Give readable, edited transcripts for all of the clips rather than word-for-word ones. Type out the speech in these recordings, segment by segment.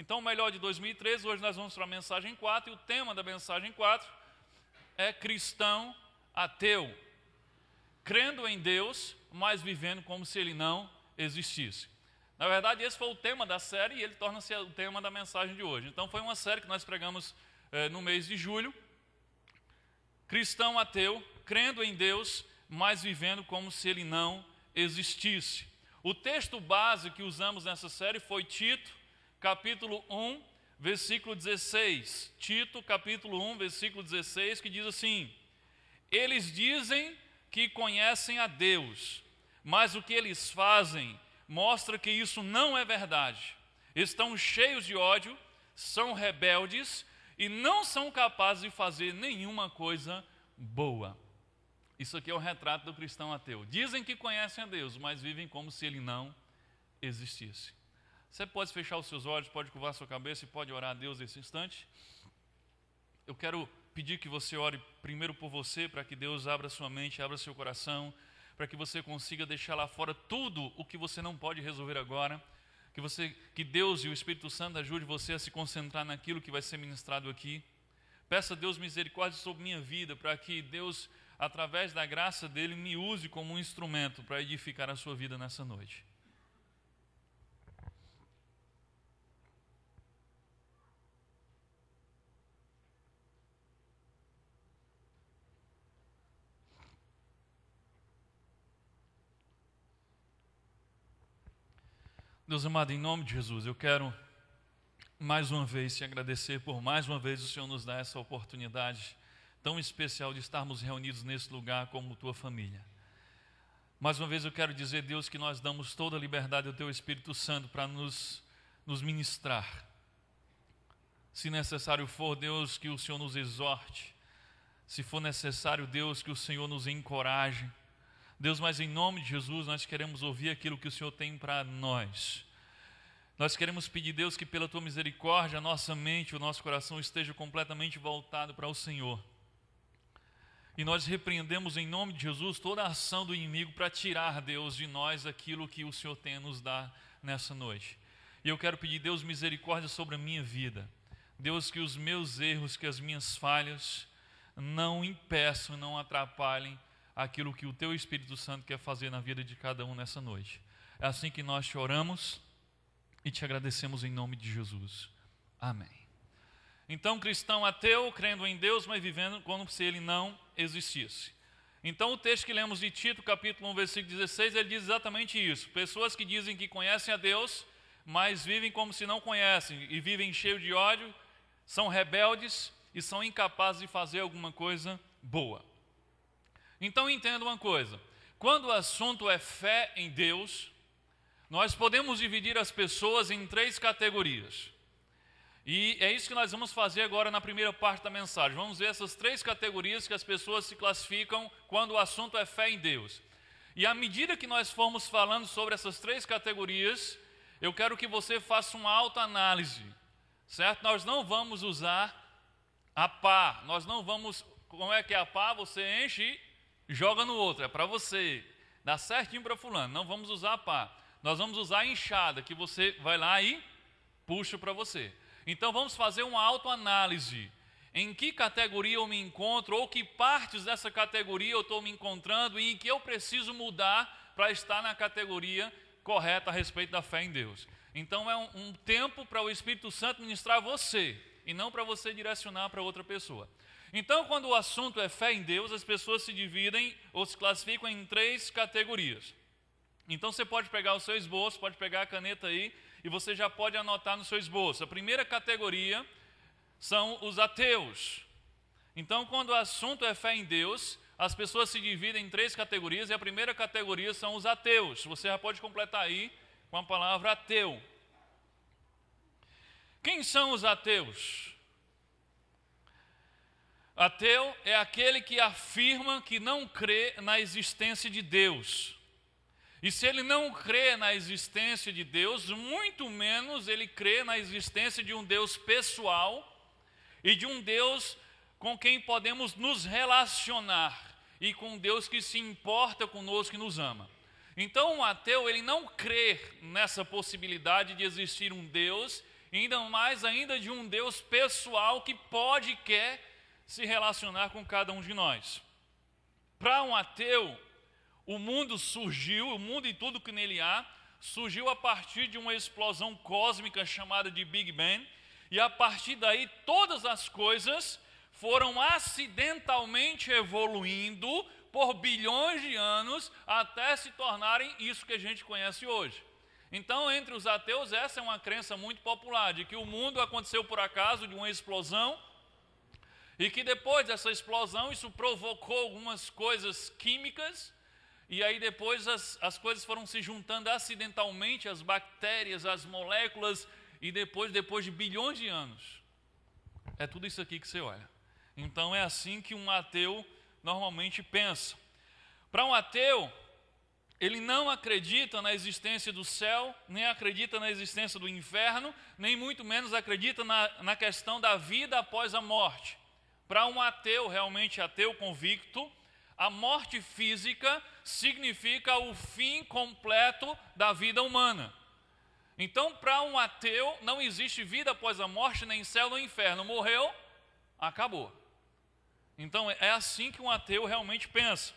Então, o melhor de 2013, hoje nós vamos para a mensagem 4, e o tema da mensagem 4 é cristão ateu, crendo em Deus, mas vivendo como se Ele não existisse. Na verdade, esse foi o tema da série e ele torna-se o tema da mensagem de hoje. Então, foi uma série que nós pregamos no mês de julho, cristão ateu, crendo em Deus, mas vivendo como se Ele não existisse. O texto base que usamos nessa série foi Tito, capítulo 1, versículo 16. Tito, capítulo 1, versículo 16, que diz assim: eles dizem que conhecem a Deus, mas o que eles fazem mostra que isso não é verdade. Estão cheios de ódio, são rebeldes e não são capazes de fazer nenhuma coisa boa. Isso aqui é o retrato do cristão ateu. Dizem que conhecem a Deus, mas vivem como se Ele não existisse. Você pode fechar os seus olhos, pode curvar a sua cabeça e pode orar a Deus nesse instante. Eu quero pedir que você ore primeiro por você, para que Deus abra sua mente, abra seu coração, para que você consiga deixar lá fora tudo o que você não pode resolver agora, que Deus e o Espírito Santo ajude você a se concentrar naquilo que vai ser ministrado aqui. Peça a Deus misericórdia sobre minha vida, para que Deus, através da graça dEle, me use como um instrumento para edificar a sua vida nessa noite. Deus amado, em nome de Jesus, eu quero mais uma vez te agradecer por mais uma vez o Senhor nos dar essa oportunidade tão especial de estarmos reunidos nesse lugar como tua família. Mais uma vez eu quero dizer, Deus, que nós damos toda a liberdade ao teu Espírito Santo para nos ministrar. Se necessário for, Deus, que o Senhor nos exorte. Se for necessário, Deus, que o Senhor nos encoraje. Deus, mas em nome de Jesus nós queremos ouvir aquilo que o Senhor tem para nós. Nós queremos pedir, Deus, que pela tua misericórdia a nossa mente, o nosso coração esteja completamente voltado para o Senhor. E nós repreendemos em nome de Jesus toda a ação do inimigo para tirar, Deus, de nós aquilo que o Senhor tem a nos dar nessa noite. E eu quero pedir, Deus, misericórdia sobre a minha vida. Deus, que os meus erros, que as minhas falhas não impeçam, não atrapalhem aquilo que o teu Espírito Santo quer fazer na vida de cada um nessa noite. É assim que nós te oramos e te agradecemos em nome de Jesus. Amém. Então, cristão ateu, crendo em Deus, mas vivendo como se Ele não existisse. Então, o texto que lemos de Tito, capítulo 1, versículo 16, ele diz exatamente isso. Pessoas que dizem que conhecem a Deus, mas vivem como se não conhecem, e vivem cheios de ódio, são rebeldes e são incapazes de fazer alguma coisa boa. Então entenda uma coisa, quando o assunto é fé em Deus, nós podemos dividir as pessoas em 3 categorias. E é isso que nós vamos fazer agora na primeira parte da mensagem. Vamos ver essas 3 categorias que as pessoas se classificam quando o assunto é fé em Deus. E à medida que nós formos falando sobre essas 3 categorias, eu quero que você faça uma autoanálise, certo? Nós não vamos usar a pá, nós não vamos, como é que é a pá? Você enche e joga no outro, é para você, dá certinho para fulano. Não vamos usar a pá, nós vamos usar a enxada, que você vai lá e puxa para você. Então vamos fazer uma autoanálise, em que categoria eu me encontro, ou que partes dessa categoria eu estou me encontrando, e em que eu preciso mudar para estar na categoria correta a respeito da fé em Deus. Então é um tempo para o Espírito Santo ministrar você, e não para você direcionar para outra pessoa. Então, quando o assunto é fé em Deus, as pessoas se dividem ou se classificam em 3 categorias. Então, você pode pegar o seu esboço, pode pegar a caneta aí, e você já pode anotar no seu esboço. A primeira categoria são os ateus. Então, quando o assunto é fé em Deus, as pessoas se dividem em 3 categorias, e a primeira categoria são os ateus. Você já pode completar aí com a palavra ateu. Quem são os ateus? Ateu é aquele que afirma que não crê na existência de Deus. E se ele não crê na existência de Deus, muito menos ele crê na existência de um Deus pessoal e de um Deus com quem podemos nos relacionar e com um Deus que se importa conosco e nos ama. Então, um ateu, ele não crê nessa possibilidade de existir um Deus e ainda mais ainda de um Deus pessoal que pode e quer se relacionar com cada um de nós. Para um ateu, o mundo surgiu, o mundo e tudo que nele há, surgiu a partir de uma explosão cósmica chamada de Big Bang, e a partir daí todas as coisas foram acidentalmente evoluindo por bilhões de anos até se tornarem isso que a gente conhece hoje. Então, entre os ateus, essa é uma crença muito popular, de que o mundo aconteceu por acaso de uma explosão, e que depois dessa explosão isso provocou algumas coisas químicas, e aí depois as coisas foram se juntando acidentalmente, as bactérias, as moléculas, e depois de bilhões de anos. É tudo isso aqui que você olha. Então é assim que um ateu normalmente pensa. Para um ateu, ele não acredita na existência do céu, nem acredita na existência do inferno, nem muito menos acredita na questão da vida após a morte. Para um ateu, realmente ateu convicto, a morte física significa o fim completo da vida humana. Então, para um ateu, não existe vida após a morte, nem céu, nem inferno. Morreu, acabou. Então, é assim que um ateu realmente pensa.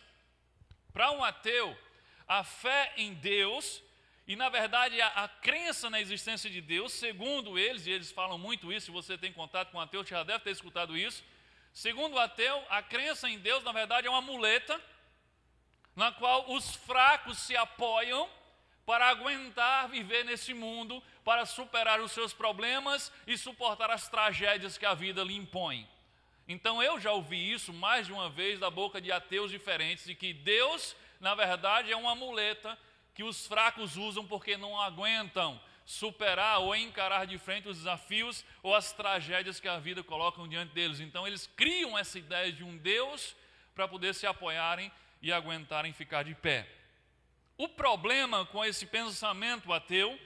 Para um ateu, a fé em Deus, e na verdade a crença na existência de Deus, segundo eles, e eles falam muito isso, se você tem contato com um ateu, você já deve ter escutado isso. Segundo o ateu, a crença em Deus, na verdade, é uma muleta na qual os fracos se apoiam para aguentar viver nesse mundo, para superar os seus problemas e suportar as tragédias que a vida lhe impõe. Então eu já ouvi isso mais de uma vez da boca de ateus diferentes, de que Deus, na verdade, é uma muleta que os fracos usam porque não aguentam superar ou encarar de frente os desafios ou as tragédias que a vida coloca diante deles. Então eles criam essa ideia de um Deus para poder se apoiarem e aguentarem ficar de pé. O problema com esse pensamento ateu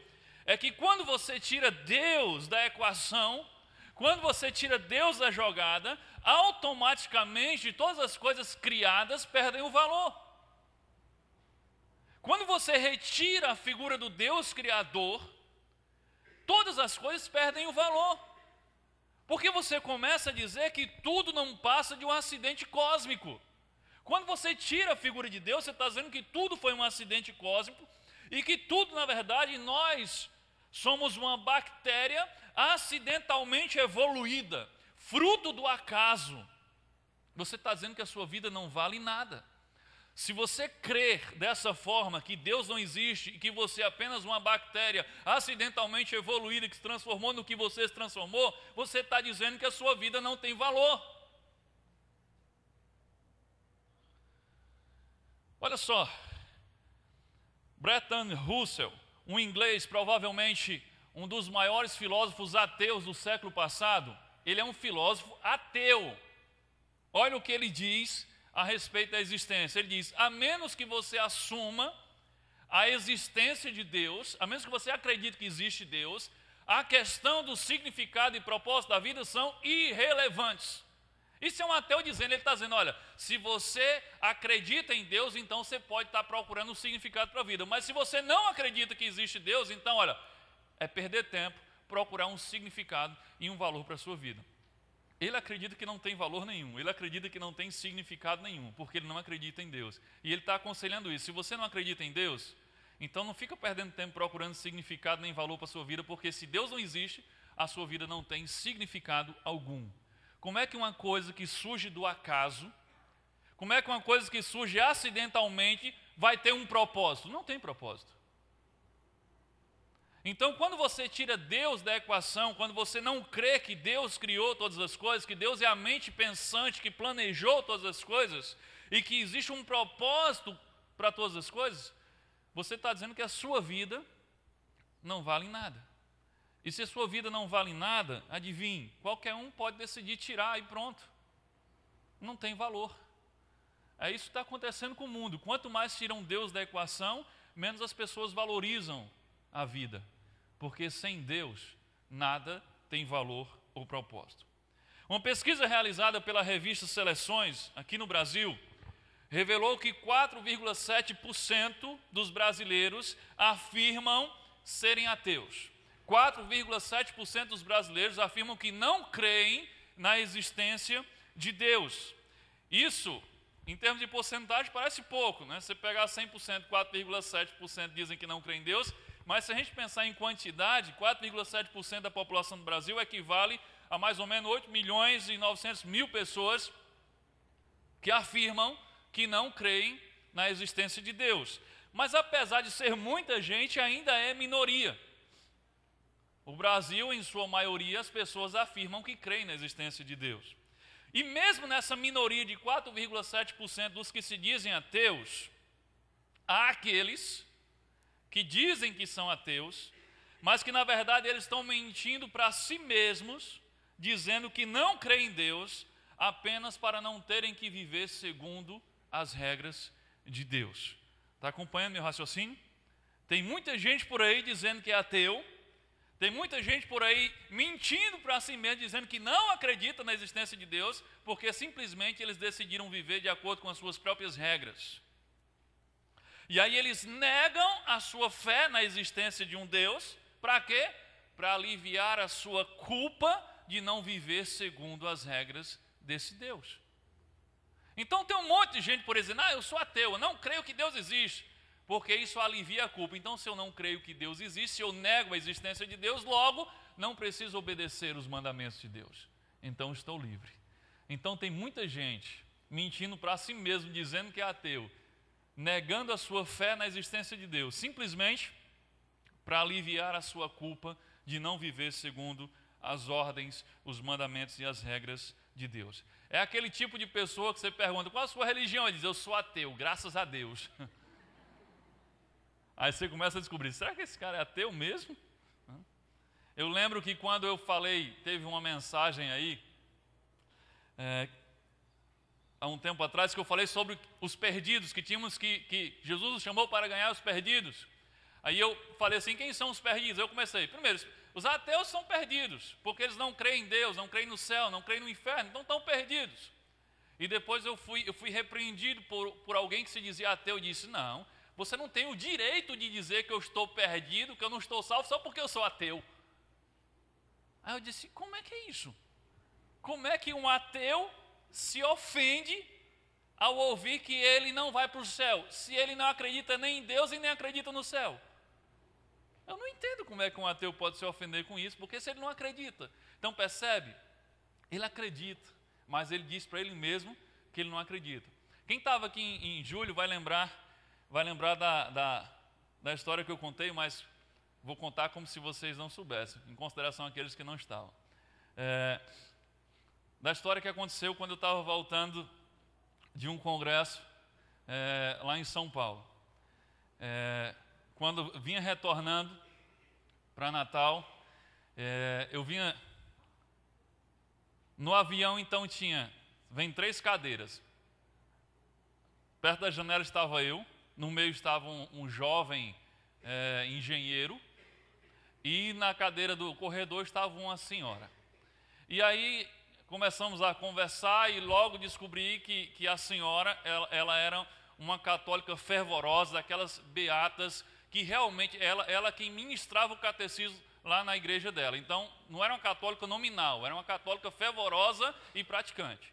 é que quando você tira Deus da equação, quando você tira Deus da jogada, automaticamente todas as coisas criadas perdem o valor. Quando você retira a figura do Deus Criador, todas as coisas perdem o valor. Porque você começa a dizer que tudo não passa de um acidente cósmico. Quando você tira a figura de Deus, você está dizendo que tudo foi um acidente cósmico e que tudo, na verdade, nós somos uma bactéria acidentalmente evoluída, fruto do acaso. Você está dizendo que a sua vida não vale nada. Se você crer dessa forma, que Deus não existe e que você é apenas uma bactéria acidentalmente evoluída que se transformou no que você se transformou, você está dizendo que a sua vida não tem valor. Olha só, Bertrand Russell, um inglês, provavelmente um dos maiores filósofos ateus do século passado, ele é um filósofo ateu. Olha o que ele diz a respeito da existência. Ele diz: a menos que você assuma a existência de Deus, a menos que você acredite que existe Deus, a questão do significado e propósito da vida são irrelevantes. Isso é um ateu dizendo, ele está dizendo, olha, se você acredita em Deus, então você pode estar procurando um significado para a vida. Mas se você não acredita que existe Deus, então, olha, é perder tempo procurar um significado e um valor para a sua vida. Ele acredita que não tem valor nenhum, ele acredita que não tem significado nenhum, porque ele não acredita em Deus. E ele está aconselhando isso. Se você não acredita em Deus, então não fica perdendo tempo procurando significado nem valor para a sua vida, porque se Deus não existe, a sua vida não tem significado algum. Como é que uma coisa que surge do acaso, como é que uma coisa que surge acidentalmente vai ter um propósito? Não tem propósito. Então, quando você tira Deus da equação, quando você não crê que Deus criou todas as coisas, que Deus é a mente pensante que planejou todas as coisas e que existe um propósito para todas as coisas, você está dizendo que a sua vida não vale nada. E se a sua vida não vale nada, adivinhe, qualquer um pode decidir tirar e pronto. Não tem valor. É isso que está acontecendo com o mundo. Quanto mais tiram Deus da equação, menos as pessoas valorizam a vida. Porque sem Deus, nada tem valor ou propósito. Uma pesquisa realizada pela revista Seleções, aqui no Brasil, revelou que 4,7% dos brasileiros afirmam serem ateus. 4,7% dos brasileiros afirmam que não creem na existência de Deus. Isso, em termos de porcentagem, parece pouco, né? Se você pegar 100%, 4,7% dizem que não creem em Deus, mas se a gente pensar em quantidade, 4,7% da população do Brasil equivale a mais ou menos 8 milhões e 900 mil pessoas que afirmam que não creem na existência de Deus. Mas apesar de ser muita gente, ainda é minoria. O Brasil, em sua maioria, as pessoas afirmam que creem na existência de Deus. E mesmo nessa minoria de 4,7% dos que se dizem ateus, há aqueles que dizem que são ateus, mas que na verdade eles estão mentindo para si mesmos, dizendo que não creem em Deus, apenas para não terem que viver segundo as regras de Deus. Está acompanhando meu raciocínio? Tem muita gente por aí dizendo que é ateu, tem muita gente por aí mentindo para si mesmo, dizendo que não acredita na existência de Deus, porque simplesmente eles decidiram viver de acordo com as suas próprias regras. E aí eles negam a sua fé na existência de um Deus, para quê? Para aliviar a sua culpa de não viver segundo as regras desse Deus. Então tem um monte de gente por aí dizendo, eu sou ateu, eu não creio que Deus existe, porque isso alivia a culpa. Então se eu não creio que Deus existe, se eu nego a existência de Deus, logo não preciso obedecer os mandamentos de Deus. Então estou livre. Então tem muita gente mentindo para si mesmo, dizendo que é ateu, negando a sua fé na existência de Deus, simplesmente para aliviar a sua culpa de não viver segundo as ordens, os mandamentos e as regras de Deus. É aquele tipo de pessoa que você pergunta, qual a sua religião? Ele diz, eu sou ateu, graças a Deus. Aí você começa a descobrir, será que esse cara é ateu mesmo? Eu lembro que quando eu falei, teve uma mensagem aí, há um tempo atrás, que eu falei sobre os perdidos, que Jesus nos chamou para ganhar os perdidos. Aí eu falei assim, quem são os perdidos? Eu comecei, primeiro, os ateus são perdidos, porque eles não creem em Deus, não creem no céu, não creem no inferno, então estão perdidos. E depois eu fui repreendido por alguém que se dizia ateu e disse, não, você não tem o direito de dizer que eu estou perdido, que eu não estou salvo, só porque eu sou ateu. Aí eu disse, como é que é isso? Como é que um ateu se ofende ao ouvir que ele não vai para o céu, se ele não acredita nem em Deus e nem acredita no céu? Eu não entendo como é que um ateu pode se ofender com isso, porque se ele não acredita. Então percebe? Ele acredita, mas ele diz para ele mesmo que ele não acredita. Quem estava aqui em julho vai lembrar da história que eu contei, mas vou contar como se vocês não soubessem, em consideração àqueles que não estavam. Da história que aconteceu quando eu estava voltando de um congresso lá em São Paulo. Quando vinha retornando para Natal, eu vinha no avião, então vem 3 cadeiras. Perto da janela estava eu, no meio estava um jovem engenheiro, e na cadeira do corredor estava uma senhora. E aí começamos a conversar e logo descobri que a senhora, ela era uma católica fervorosa, aquelas beatas, que realmente, ela quem ministrava o catecismo lá na igreja dela. Então, não era uma católica nominal, era uma católica fervorosa e praticante.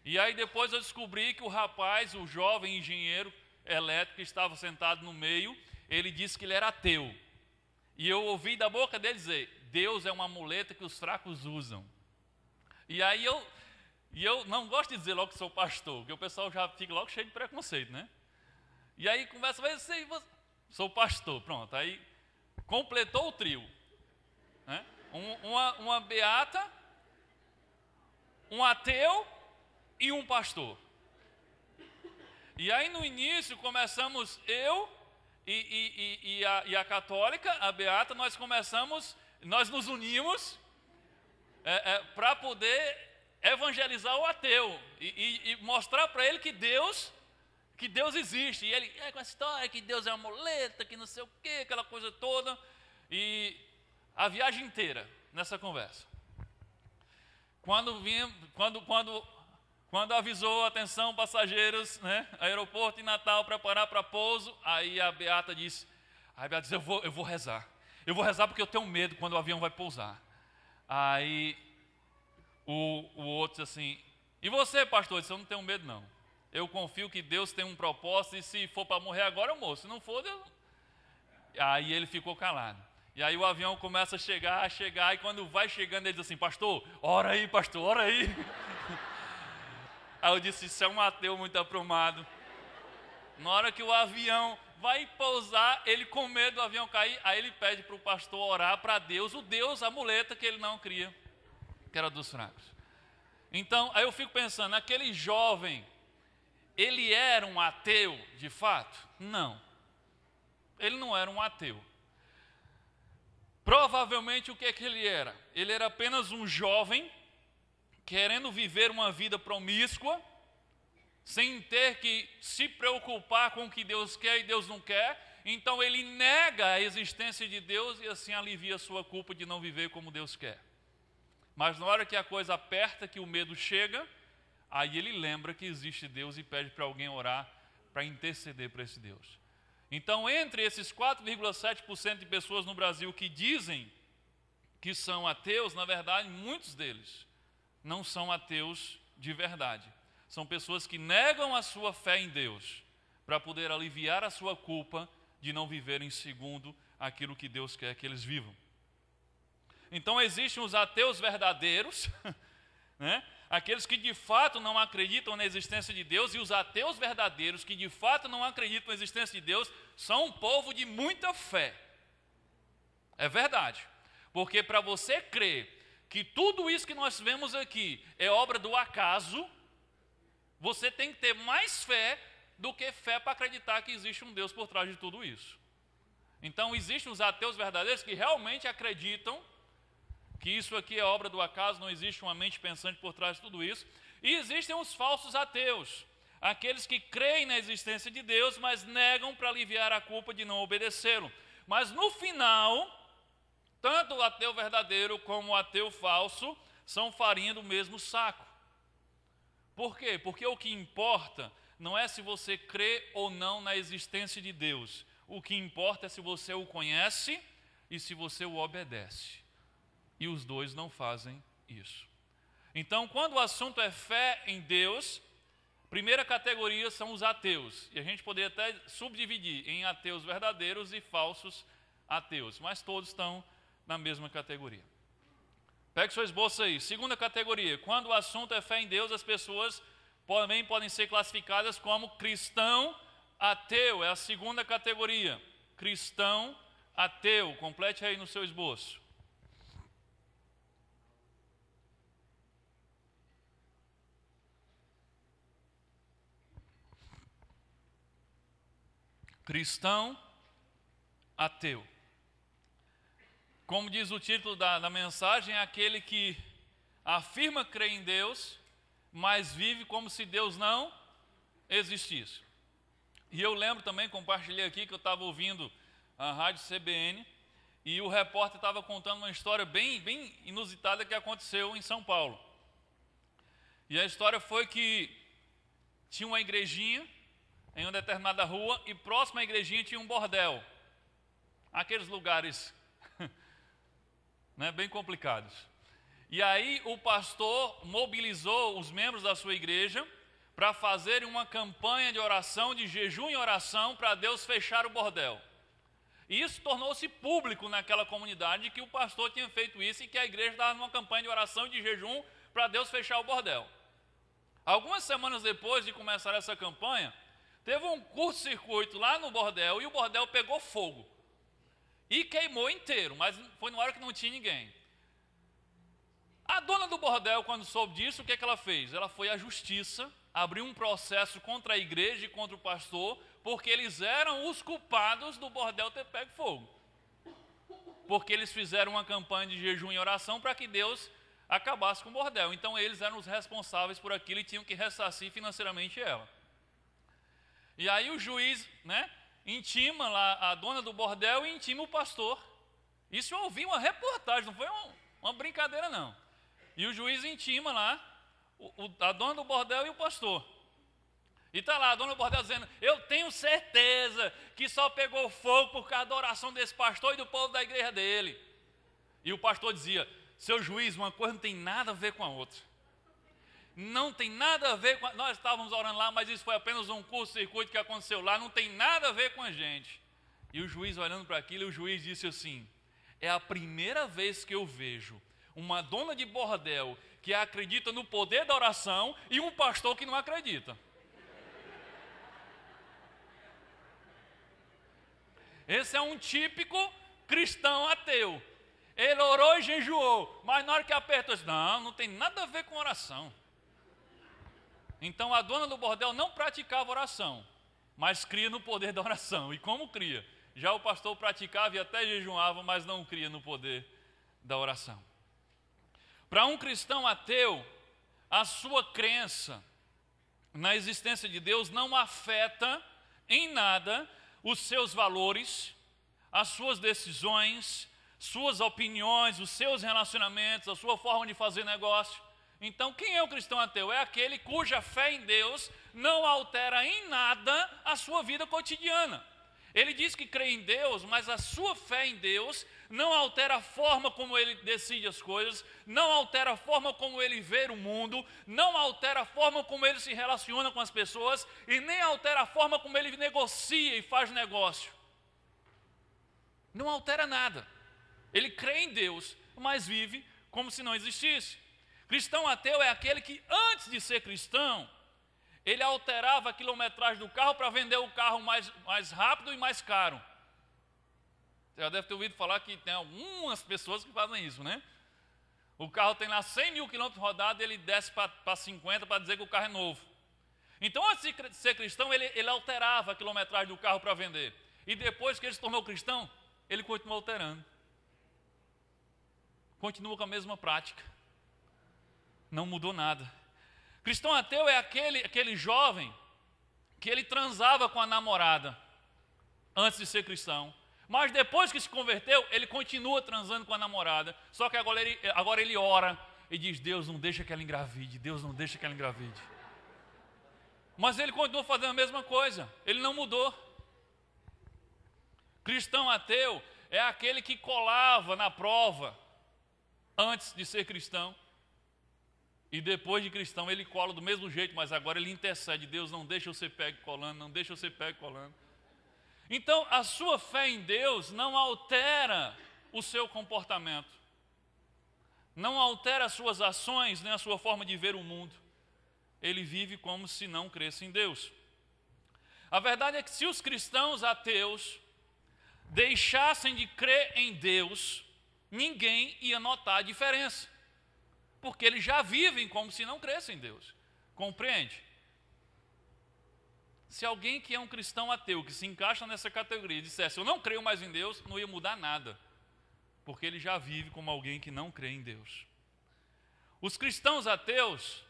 E aí depois eu descobri que o rapaz, o jovem engenheiro elétrico que estava sentado no meio, ele disse que ele era ateu. E eu ouvi da boca dele dizer, Deus é uma muleta que os fracos usam. E aí eu não gosto de dizer logo que sou pastor, porque o pessoal já fica logo cheio de preconceito, né? E aí conversa, você sou pastor, pronto. Aí completou o trio, né? Uma beata, um ateu e um pastor. E aí no início começamos eu e a católica, a beata, nós nos unimos para poder evangelizar o ateu e mostrar para ele que Deus existe. E ele, com essa história que Deus é uma muleta, que não sei o quê, aquela coisa toda. E a viagem inteira nessa conversa. Quando avisou, atenção passageiros, né, aeroporto em Natal, preparar para pouso, aí a beata disse, eu vou rezar. Eu vou rezar porque eu tenho medo quando o avião vai pousar. Aí o outro disse assim, e você, pastor? Eu disse, eu não tenho medo não. Eu confio que Deus tem um propósito e se for para morrer agora, eu morro. Se não for, Deus... Aí ele ficou calado. E aí o avião começa a chegar, e quando vai chegando ele diz assim, pastor, ora aí, ora aí. Aí eu disse, isso é um ateu muito aprumado. Na hora que o avião vai pousar, ele com medo do avião cair, aí ele pede para o pastor orar para Deus, o Deus, a muleta que ele não cria, que era dos fracos. Então, aí eu fico pensando, aquele jovem, ele era um ateu de fato? Não. Ele não era um ateu. Provavelmente o que é que ele era? Ele era apenas um jovem querendo viver uma vida promíscua, sem ter que se preocupar com o que Deus quer e Deus não quer. Então ele nega a existência de Deus e assim alivia a sua culpa de não viver como Deus quer. Mas na hora que a coisa aperta, que o medo chega, aí ele lembra que existe Deus e pede para alguém orar para interceder para esse Deus. Então, entre esses 4,7% de pessoas no Brasil que dizem que são ateus, na verdade, muitos deles não são ateus de verdade. São pessoas que negam a sua fé em Deus para poder aliviar a sua culpa de não viverem segundo aquilo que Deus quer que eles vivam. Então, existem os ateus verdadeiros, né? Aqueles que de fato não acreditam na existência de Deus, e os ateus verdadeiros que de fato não acreditam na existência de Deus são um povo de muita fé. É verdade. Porque para você crer que tudo isso que nós vemos aqui é obra do acaso, você tem que ter mais fé do que fé para acreditar que existe um Deus por trás de tudo isso. Então existem os ateus verdadeiros que realmente acreditam que isso aqui é obra do acaso, não existe uma mente pensante por trás de tudo isso. E existem os falsos ateus, aqueles que creem na existência de Deus, mas negam para aliviar a culpa de não obedecê-lo. Mas no final, tanto o ateu verdadeiro como o ateu falso são farinha do mesmo saco. Por quê? Porque o que importa não é se você crê ou não na existência de Deus. O que importa é se você o conhece e se você o obedece. E os dois não fazem isso. Então, quando o assunto é fé em Deus, primeira categoria são os ateus. E a gente poderia até subdividir em ateus verdadeiros e falsos ateus. Mas todos estão na mesma categoria. Pegue seu esboço aí. Segunda categoria. Quando o assunto é fé em Deus, as pessoas também podem ser classificadas como cristão ateu. É a segunda categoria. Cristão ateu. Complete aí no seu esboço. Cristão ateu. Como diz o título da mensagem, é aquele que afirma crer em Deus, mas vive como se Deus não existisse. E eu lembro também, compartilhei aqui, que eu estava ouvindo a rádio CBN, e o repórter estava contando uma história bem inusitada que aconteceu em São Paulo. E a história foi que tinha uma igrejinha em uma determinada rua, e próximo à igrejinha tinha um bordel. Aqueles lugares né, bem complicados. E aí o pastor mobilizou os membros da sua igreja para fazerem uma campanha de oração, de jejum e oração, para Deus fechar o bordel. E isso tornou-se público naquela comunidade, que o pastor tinha feito isso e que a igreja estava numa campanha de oração e de jejum para Deus fechar o bordel. Algumas semanas depois de começar essa campanha, teve um curto-circuito lá no bordel e o bordel pegou fogo. E queimou inteiro, mas foi na hora que não tinha ninguém. A dona do bordel, quando soube disso, o que ela fez? Ela foi à justiça, abriu um processo contra a igreja e contra o pastor, porque eles eram os culpados do bordel ter pego fogo. Porque eles fizeram uma campanha de jejum e oração para que Deus acabasse com o bordel. Então eles eram os responsáveis por aquilo e tinham que ressarcir financeiramente ela. E aí o juiz, né, intima lá a dona do bordel e intima o pastor. Isso eu ouvi uma reportagem, não foi uma brincadeira não. E o juiz intima lá a dona do bordel e o pastor. E está lá a dona do bordel dizendo, eu tenho certeza que só pegou fogo por causa da oração desse pastor e do povo da igreja dele. E o pastor dizia, seu juiz, uma coisa não tem nada a ver com a outra. Não tem nada a ver com a... Nós estávamos orando lá, mas isso foi apenas um curto-circuito que aconteceu lá, não tem nada a ver com a gente. E o juiz olhando para aquilo, o juiz disse assim, é a primeira vez que eu vejo uma dona de bordel que acredita no poder da oração e um pastor que não acredita. Esse é um típico cristão ateu. Ele orou e jejuou, mas na hora que apertou, disse, não tem nada a ver com oração. Então a dona do bordel não praticava oração, mas cria no poder da oração. E como cria? Já o pastor praticava e até jejuava, mas não cria no poder da oração. Para um cristão ateu, a sua crença na existência de Deus não afeta em nada os seus valores, as suas decisões, suas opiniões, os seus relacionamentos, a sua forma de fazer negócio. Então, quem é o cristão ateu? É aquele cuja fé em Deus não altera em nada a sua vida cotidiana. Ele diz que crê em Deus, mas a sua fé em Deus não altera a forma como ele decide as coisas, não altera a forma como ele vê o mundo, não altera a forma como ele se relaciona com as pessoas e nem altera a forma como ele negocia e faz negócio. Não altera nada. Ele crê em Deus, mas vive como se não existisse. Cristão ateu é aquele que antes de ser cristão, ele alterava a quilometragem do carro para vender o carro mais rápido e mais caro. Você já deve ter ouvido falar que tem algumas pessoas que fazem isso, né? O carro tem lá 100 mil quilômetros rodados e ele desce para 50 para dizer que o carro é novo. Então, antes de ser cristão, ele alterava a quilometragem do carro para vender. E depois que ele se tornou cristão, ele continua alterando. Continua com a mesma prática. Não mudou nada. Cristão ateu é aquele jovem que ele transava com a namorada antes de ser cristão. Mas depois que se converteu, ele continua transando com a namorada. Só que agora ele ora e diz, Deus não deixa que ela engravide, Deus não deixa que ela engravide. Mas ele continua fazendo a mesma coisa, ele não mudou. Cristão ateu é aquele que colava na prova antes de ser cristão. E depois de cristão ele cola do mesmo jeito, mas agora ele intercede, Deus não deixa eu ser pego colando, não deixa eu ser pego colando. Então, a sua fé em Deus não altera o seu comportamento, não altera as suas ações, nem a sua forma de ver o mundo. Ele vive como se não cresce em Deus. A verdade é que se os cristãos ateus deixassem de crer em Deus, ninguém ia notar a diferença, porque eles já vivem como se não crescem em Deus. Compreende? Se alguém que é um cristão ateu, que se encaixa nessa categoria, dissesse, eu não creio mais em Deus, não ia mudar nada. Porque ele já vive como alguém que não crê em Deus. Os cristãos ateus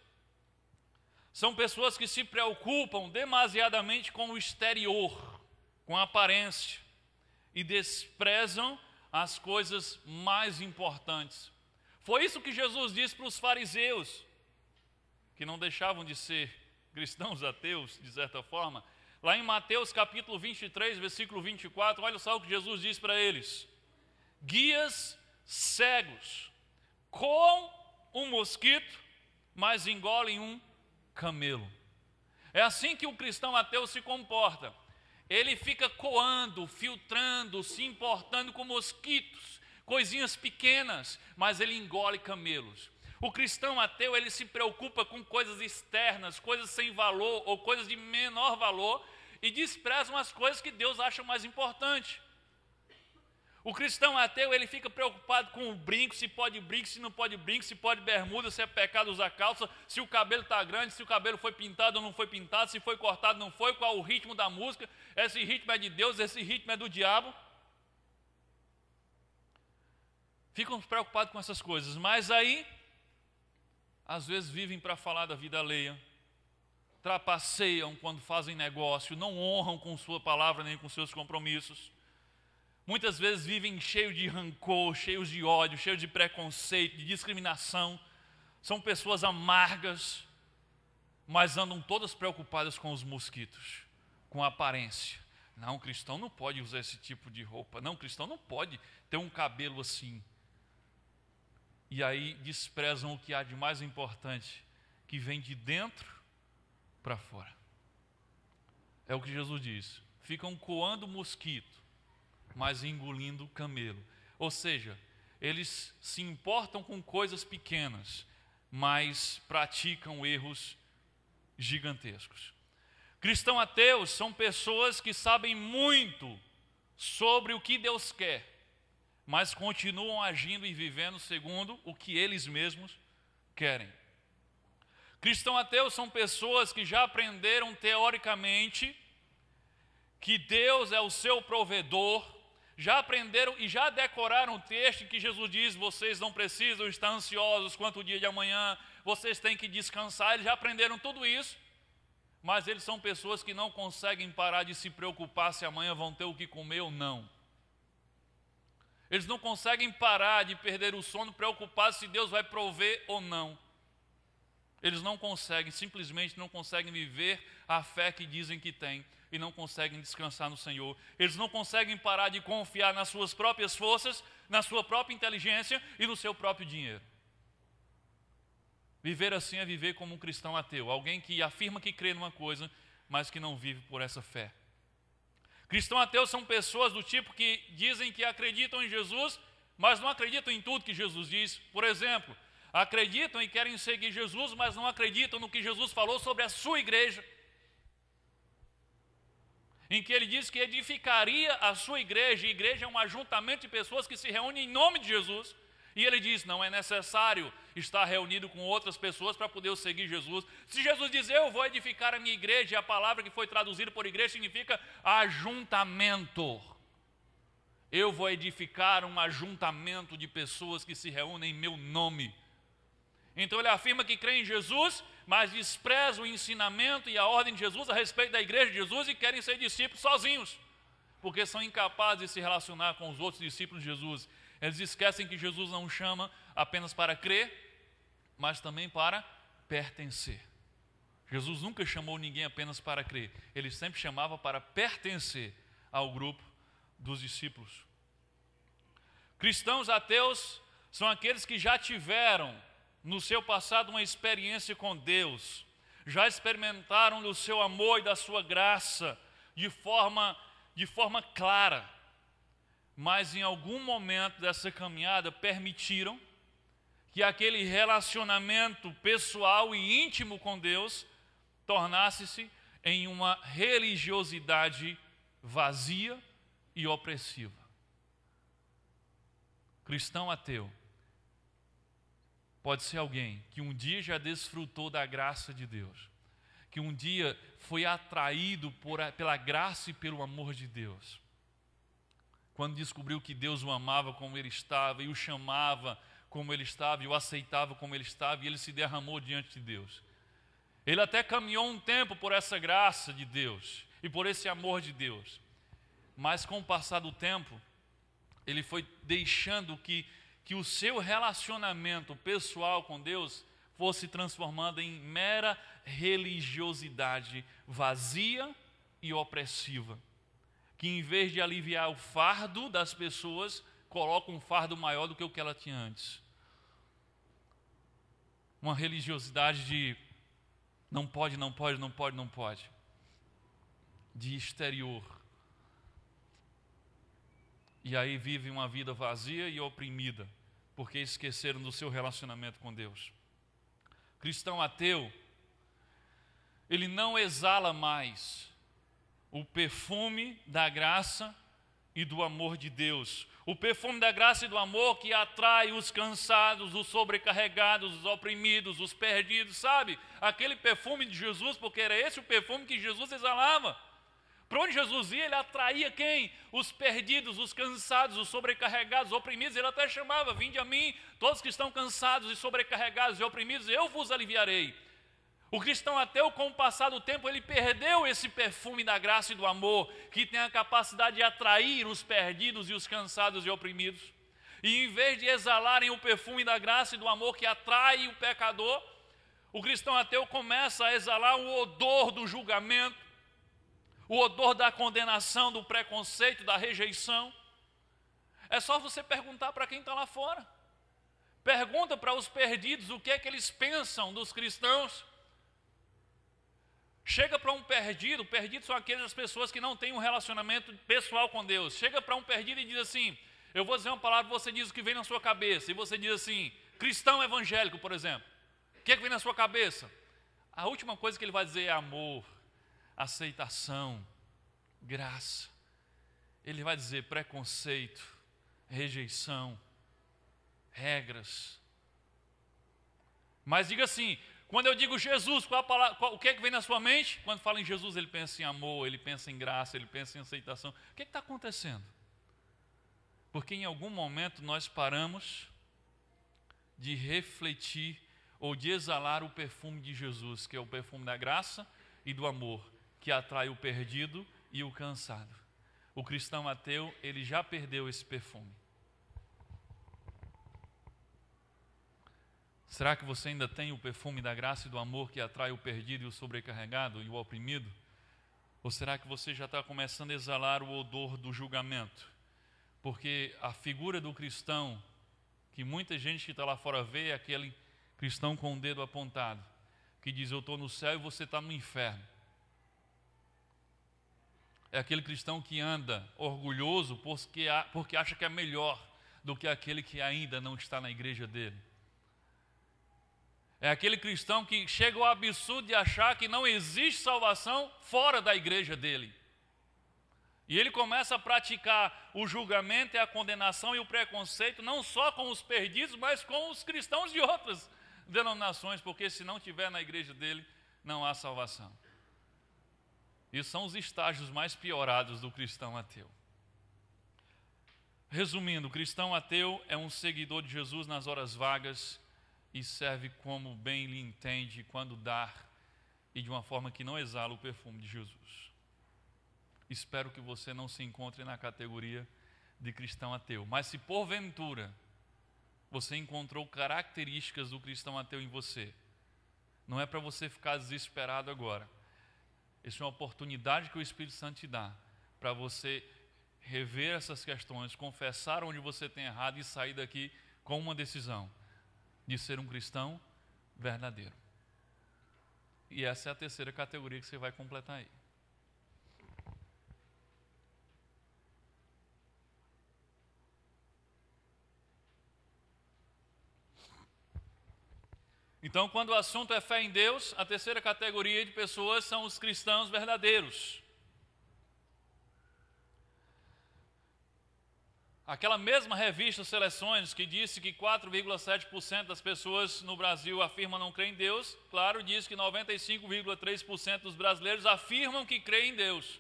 são pessoas que se preocupam demasiadamente com o exterior, com a aparência, e desprezam as coisas mais importantes. Foi isso que Jesus disse para os fariseus, que não deixavam de ser cristãos ateus, de certa forma. Lá em Mateus capítulo 23, versículo 24, olha só o que Jesus diz para eles. Guias cegos, com um mosquito, mas engolem um camelo. É assim que o cristão ateu se comporta. Ele fica coando, filtrando, se importando com mosquitos, coisinhas pequenas, mas ele engole camelos. O cristão ateu, ele se preocupa com coisas externas, coisas sem valor ou coisas de menor valor e desprezam as coisas que Deus acha mais importante. O cristão ateu, ele fica preocupado com o brinco, se pode brinco, se não pode brinco, se pode bermuda, se é pecado usar calça, se o cabelo está grande, se o cabelo foi pintado ou não foi pintado, se foi cortado ou não foi, qual o ritmo da música, esse ritmo é de Deus, esse ritmo é do diabo. Ficam preocupados com essas coisas, mas aí às vezes vivem para falar da vida alheia, trapaceiam quando fazem negócio, não honram com sua palavra nem com seus compromissos. Muitas vezes vivem cheios de rancor, cheios de ódio, cheios de preconceito, de discriminação. São pessoas amargas. mas andam todas preocupadas com os mosquitos, com a aparência. Não, cristão não pode usar esse tipo de roupa. Não, cristão não pode ter um cabelo assim. E aí desprezam o que há de mais importante, que vem de dentro para fora. É o que Jesus diz. Ficam coando mosquito, mas engolindo camelo. Ou seja, eles se importam com coisas pequenas, mas praticam erros gigantescos. Cristãos ateus são pessoas que sabem muito sobre o que Deus quer, mas continuam agindo e vivendo segundo o que eles mesmos querem. Cristãos ateus são pessoas que já aprenderam teoricamente que Deus é o seu provedor, já aprenderam e já decoraram o texto que Jesus diz: vocês não precisam estar ansiosos quanto o dia de amanhã, vocês têm que descansar. Eles já aprenderam tudo isso, mas eles são pessoas que não conseguem parar de se preocupar se amanhã vão ter o que comer ou não. Eles não conseguem parar de perder o sono preocupados se Deus vai prover ou não. Eles não conseguem, simplesmente não conseguem viver a fé que dizem que têm e não conseguem descansar no Senhor. Eles não conseguem parar de confiar nas suas próprias forças, na sua própria inteligência e no seu próprio dinheiro. Viver assim é viver como um cristão ateu, alguém que afirma que crê numa coisa, mas que não vive por essa fé. Cristãos ateus são pessoas do tipo que dizem que acreditam em Jesus, mas não acreditam em tudo que Jesus diz. Por exemplo, acreditam e querem seguir Jesus, mas não acreditam no que Jesus falou sobre a sua igreja, em que ele diz que edificaria a sua igreja. E igreja é um ajuntamento de pessoas que se reúnem em nome de Jesus. E ele diz: não é necessário estar reunido com outras pessoas para poder seguir Jesus. Se Jesus diz: eu vou edificar a minha igreja, e a palavra que foi traduzida por igreja significa ajuntamento. Eu vou edificar um ajuntamento de pessoas que se reúnem em meu nome. Então ele afirma que crê em Jesus, mas despreza o ensinamento e a ordem de Jesus a respeito da igreja de Jesus e querem ser discípulos sozinhos, porque são incapazes de se relacionar com os outros discípulos de Jesus. Eles esquecem que Jesus não chama apenas para crer, mas também para pertencer. Jesus nunca chamou ninguém apenas para crer, ele sempre chamava para pertencer ao grupo dos discípulos. Cristãos ateus são aqueles que já tiveram no seu passado uma experiência com Deus, já experimentaram do seu amor e da sua graça de forma clara, mas em algum momento dessa caminhada permitiram que aquele relacionamento pessoal e íntimo com Deus tornasse-se em uma religiosidade vazia e opressiva. Cristão ateu pode ser alguém que um dia já desfrutou da graça de Deus, que um dia foi atraído pela graça e pelo amor de Deus, quando descobriu que Deus o amava como ele estava e o chamava como ele estava e o aceitava como ele estava, e ele se derramou diante de Deus. Ele até caminhou um tempo por essa graça de Deus e por esse amor de Deus, mas com o passar do tempo ele foi deixando que o seu relacionamento pessoal com Deus fosse transformado em mera religiosidade vazia e opressiva, que em vez de aliviar o fardo das pessoas, coloca um fardo maior do que o que ela tinha antes. Uma religiosidade de não pode, não pode, não pode, não pode, de exterior. E aí vivem uma vida vazia e oprimida, porque esqueceram do seu relacionamento com Deus. Cristão ateu, ele não exala mais o perfume da graça e do amor de Deus. O perfume da graça e do amor que atrai os cansados, os sobrecarregados, os oprimidos, os perdidos, sabe? Aquele perfume de Jesus, porque era esse o perfume que Jesus exalava. Para onde Jesus ia, ele atraía quem? Os perdidos, os cansados, os sobrecarregados, os oprimidos. Ele até chamava: vinde a mim, todos que estão cansados e sobrecarregados e oprimidos, eu vos aliviarei. O cristão ateu, com o passar do tempo, ele perdeu esse perfume da graça e do amor, que tem a capacidade de atrair os perdidos e os cansados e oprimidos. E em vez de exalarem o perfume da graça e do amor que atrai o pecador, O cristão ateu começa a exalar o odor do julgamento, o odor da condenação, do preconceito, da rejeição. É só você perguntar para quem está lá fora. Pergunta para os perdidos o que é que eles pensam dos cristãos. Chega para um perdido, perdidos são aquelas pessoas que não têm um relacionamento pessoal com Deus. Chega para um perdido e diz assim, eu vou dizer uma palavra, você diz o que vem na sua cabeça. E você diz assim, cristão evangélico, por exemplo. O que é que vem na sua cabeça? A última coisa que ele vai dizer é amor, aceitação, graça. Ele vai dizer preconceito, rejeição, regras. Mas diga assim, quando eu digo Jesus, o que é que vem na sua mente? Quando fala em Jesus, ele pensa em amor, ele pensa em graça, ele pensa em aceitação. O que está acontecendo? Porque em algum momento nós paramos de refletir ou de exalar o perfume de Jesus, que é o perfume da graça e do amor, que atrai o perdido e o cansado. O cristão ateu, ele já perdeu esse perfume. Será que você ainda tem o perfume da graça e do amor que atrai o perdido e o sobrecarregado e o oprimido? Ou será que você já está começando a exalar o odor do julgamento? Porque a figura do cristão, que muita gente que está lá fora vê, é aquele cristão com o dedo apontado, que diz, eu estou no céu e você está no inferno. É aquele cristão que anda orgulhoso porque acha que é melhor do que aquele que ainda não está na igreja dele. É aquele cristão que chega ao absurdo de achar que não existe salvação fora da igreja dele. E ele começa a praticar o julgamento e a condenação e o preconceito, não só com os perdidos, mas com os cristãos de outras denominações, porque se não tiver na igreja dele, não há salvação. Isso são os estágios mais piorados do cristão ateu. Resumindo, o cristão ateu é um seguidor de Jesus nas horas vagas e serve como bem lhe entende quando dar e de uma forma que não exala o perfume de Jesus. Espero que você não se encontre na categoria de cristão ateu. Mas se porventura você encontrou características do cristão ateu em você, não é para você ficar desesperado agora. Essa é uma oportunidade que o Espírito Santo te dá para você rever essas questões, confessar onde você tem errado e sair daqui com uma decisão de ser um cristão verdadeiro. E essa é a terceira categoria que você vai completar aí. Então, quando o assunto é fé em Deus, a terceira categoria de pessoas são os cristãos verdadeiros. Aquela mesma revista Seleções que disse que 4,7% das pessoas no Brasil afirmam não crer em Deus, claro, diz que 95,3% dos brasileiros afirmam que creem em Deus.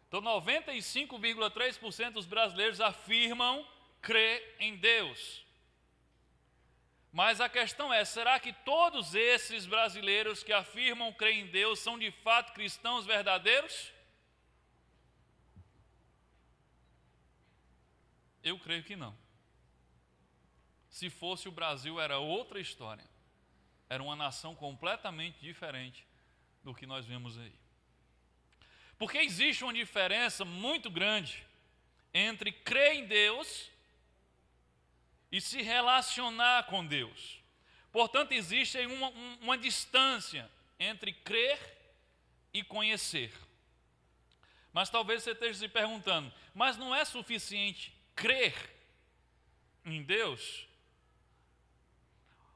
Então, 95,3% dos brasileiros afirmam crer em Deus. Mas a questão é, será que todos esses brasileiros que afirmam crer em Deus são de fato cristãos verdadeiros? Eu creio que não. Se fosse o Brasil, era outra história. Era uma nação completamente diferente do que nós vemos aí. Porque existe uma diferença muito grande entre crer em Deus e se relacionar com Deus. Portanto, existe uma distância entre crer e conhecer. Mas talvez você esteja se perguntando, mas não é suficiente crer em Deus?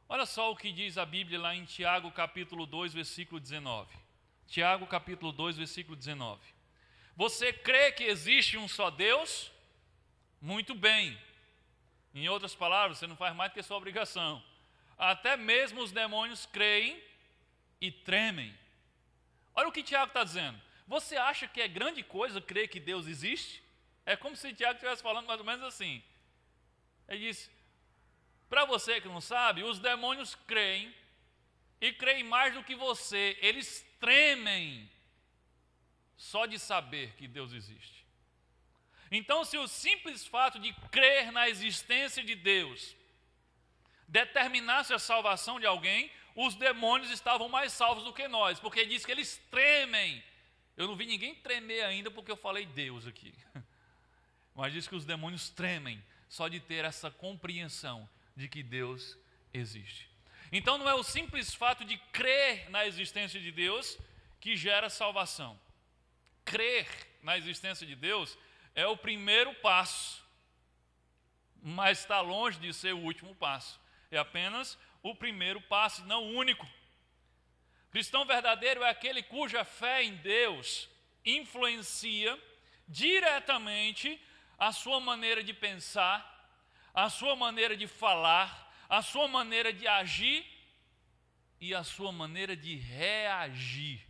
Olha só o que diz a Bíblia lá em Tiago capítulo 2, versículo 19. Tiago capítulo 2, versículo 19. Você crê que existe um só Deus? Muito bem. Em outras palavras, você não faz mais do que sua obrigação. Até mesmo os demônios creem e tremem. Olha o que Tiago está dizendo. Você acha que é grande coisa crer que Deus existe? É como se Tiago estivesse falando mais ou menos assim. Ele disse, para você que não sabe, os demônios creem e creem mais do que você. Eles tremem só de saber que Deus existe. Então, se o simples fato de crer na existência de Deus determinasse a salvação de alguém, os demônios estavam mais salvos do que nós, porque diz que eles tremem. Eu não vi ninguém tremer ainda porque eu falei Deus aqui. Mas diz que os demônios tremem só de ter essa compreensão de que Deus existe. Então não é o simples fato de crer na existência de Deus que gera salvação. Crer na existência de Deus é o primeiro passo, mas está longe de ser o último passo. É apenas o primeiro passo, não o único. Cristão verdadeiro é aquele cuja fé em Deus influencia diretamente a sua maneira de pensar, a sua maneira de falar, a sua maneira de agir e a sua maneira de reagir.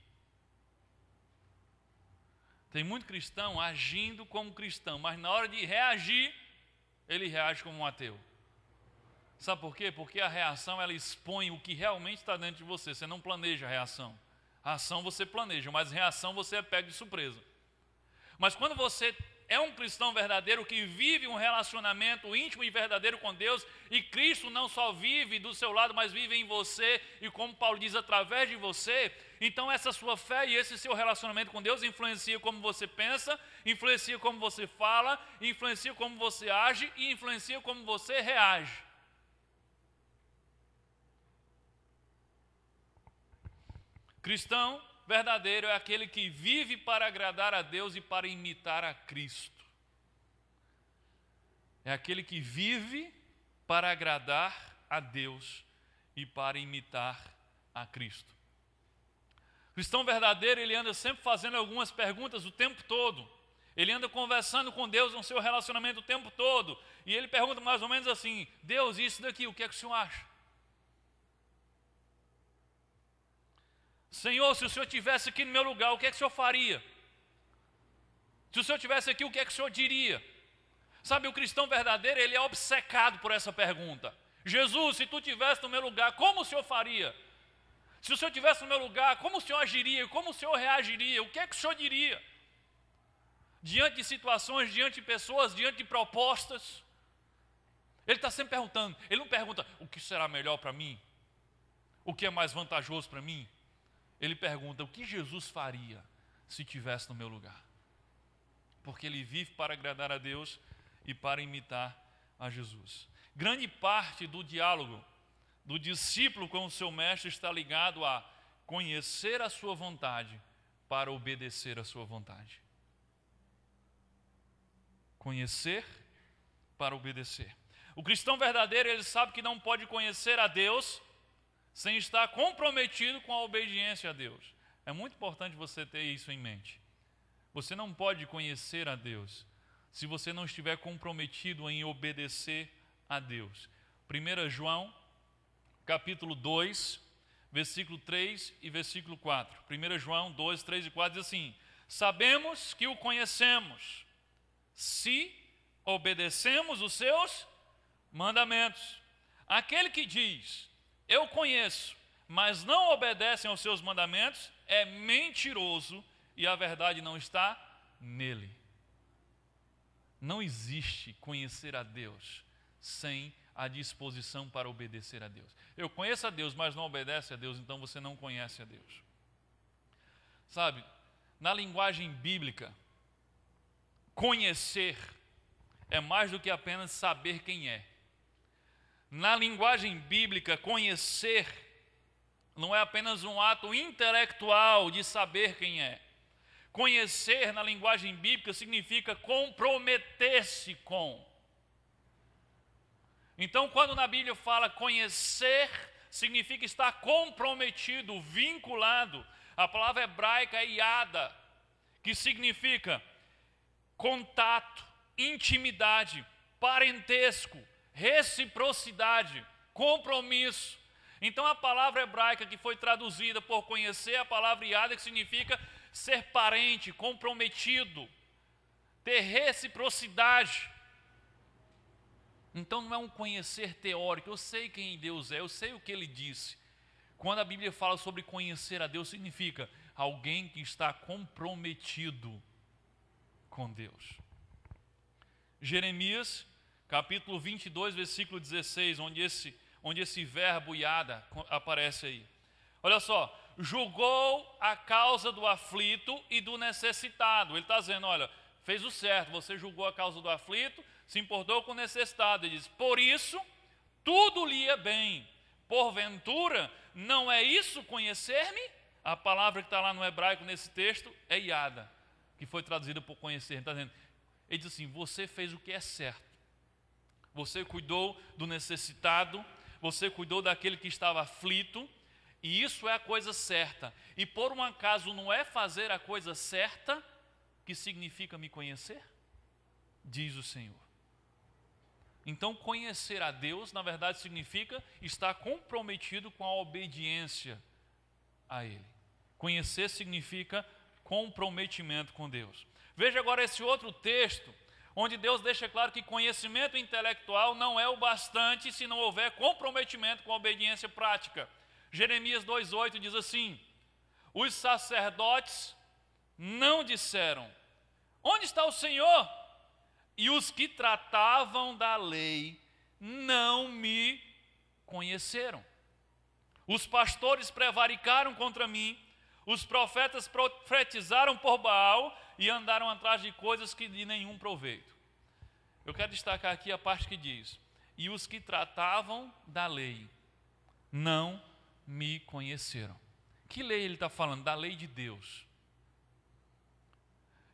Tem muito cristão agindo como cristão, mas na hora de reagir, ele reage como um ateu. Sabe por quê? Porque a reação, ela expõe o que realmente está dentro de você. Você não planeja a reação. A ação você planeja, mas a reação você é pego de surpresa. Mas quando você é um cristão verdadeiro que vive um relacionamento íntimo e verdadeiro com Deus, e Cristo não só vive do seu lado, mas vive em você, e como Paulo diz, através de você, então essa sua fé e esse seu relacionamento com Deus influencia como você pensa, influencia como você fala, influencia como você age e influencia como você reage. Cristão verdadeiro é aquele que vive para agradar a Deus e para imitar a Cristo. É aquele que vive para agradar a Deus e para imitar a Cristo. Cristão verdadeiro, ele anda sempre fazendo algumas perguntas o tempo todo. Ele anda conversando com Deus no seu relacionamento o tempo todo. E ele pergunta mais ou menos assim: Deus, isso daqui, o que é que o Senhor acha? Senhor, se o Senhor estivesse aqui no meu lugar, o que é que o Senhor faria? Se o Senhor estivesse aqui, o que é que o Senhor diria? Sabe, o cristão verdadeiro, ele é obcecado por essa pergunta. Jesus, se tu estivesse no meu lugar, como o Senhor faria? Se o Senhor estivesse no meu lugar, como o Senhor agiria? Como o Senhor reagiria? O que é que o Senhor diria? Diante de situações, diante de pessoas, diante de propostas. Ele está sempre perguntando. Ele não pergunta o que será melhor para mim? O que é mais vantajoso para mim? Ele pergunta o que Jesus faria se estivesse no meu lugar. Porque ele vive para agradar a Deus e para imitar a Jesus. Grande parte do diálogo do discípulo com o seu mestre está ligado a conhecer a sua vontade para obedecer a sua vontade. Conhecer para obedecer. O cristão verdadeiro, ele sabe que não pode conhecer a Deus sem estar comprometido com a obediência a Deus. É muito importante você ter isso em mente. Você não pode conhecer a Deus se você não estiver comprometido em obedecer a Deus. 1 João, capítulo 2, versículo 3 e versículo 4. 1 João 2, 3 e 4 diz assim: sabemos que o conhecemos, se obedecemos os seus mandamentos. Aquele que diz, eu conheço, mas não obedecem aos seus mandamentos, é mentiroso e a verdade não está nele. Não existe conhecer a Deus sem a disposição para obedecer a Deus. Eu conheço a Deus, mas não obedece a Deus, então você não conhece a Deus. Sabe, na linguagem bíblica, conhecer é mais do que apenas saber quem é. Na linguagem bíblica, conhecer não é apenas um ato intelectual de saber quem é. Conhecer na linguagem bíblica significa comprometer-se com. Então, quando na Bíblia fala conhecer, significa estar comprometido, vinculado. A palavra hebraica é yada, que significa contato, intimidade, parentesco, reciprocidade, compromisso. Então a palavra hebraica que foi traduzida por conhecer, a palavra yada, que significa ser parente, comprometido, ter reciprocidade. Então não é um conhecer teórico, eu sei quem Deus é, eu sei o que Ele disse. Quando a Bíblia fala sobre conhecer a Deus, significa alguém que está comprometido com Deus. Jeremias, capítulo 22, versículo 16, onde esse onde esse verbo iada aparece aí. Olha só, julgou a causa do aflito e do necessitado. Ele está dizendo, olha, fez o certo, você julgou a causa do aflito, se importou com o necessitado. Ele diz, por isso, tudo lhe ia bem. Porventura, não é isso conhecer-me? A palavra que está lá no hebraico nesse texto é iada, que foi traduzida por conhecer. Ele está dizendo, ele diz assim, você fez o que é certo. Você cuidou do necessitado, você cuidou daquele que estava aflito, e isso é a coisa certa. E por um acaso não é fazer a coisa certa que significa me conhecer? Diz o Senhor. Então conhecer a Deus, na verdade, significa estar comprometido com a obediência a Ele. Conhecer significa comprometimento com Deus. Veja agora esse outro texto, onde Deus deixa claro que conhecimento intelectual não é o bastante se não houver comprometimento com a obediência prática. Jeremias 2,8 diz assim, os sacerdotes não disseram, onde está o Senhor? E os que tratavam da lei não me conheceram. Os pastores prevaricaram contra mim, os profetas profetizaram por Baal e andaram atrás de coisas que de nenhum proveito. Eu quero destacar aqui a parte que diz, e os que tratavam da lei não me conheceram. Que lei ele está falando? Da lei de Deus.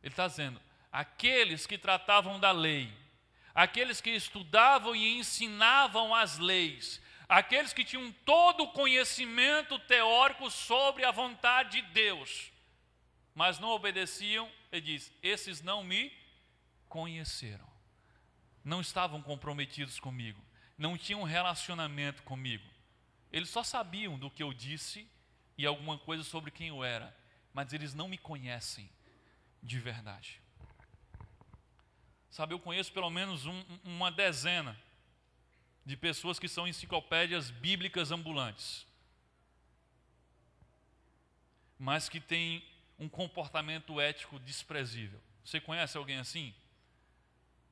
Ele está dizendo, aqueles que tratavam da lei, aqueles que estudavam e ensinavam as leis, aqueles que tinham todo o conhecimento teórico sobre a vontade de Deus, mas não obedeciam, ele diz, esses não me conheceram. Não estavam comprometidos comigo, não tinham um relacionamento comigo. Eles só sabiam do que eu disse e alguma coisa sobre quem eu era, mas eles não me conhecem de verdade. Sabe, eu conheço pelo menos uma dezena de pessoas que são enciclopédias bíblicas ambulantes, mas que têm um comportamento ético desprezível. Você conhece alguém assim?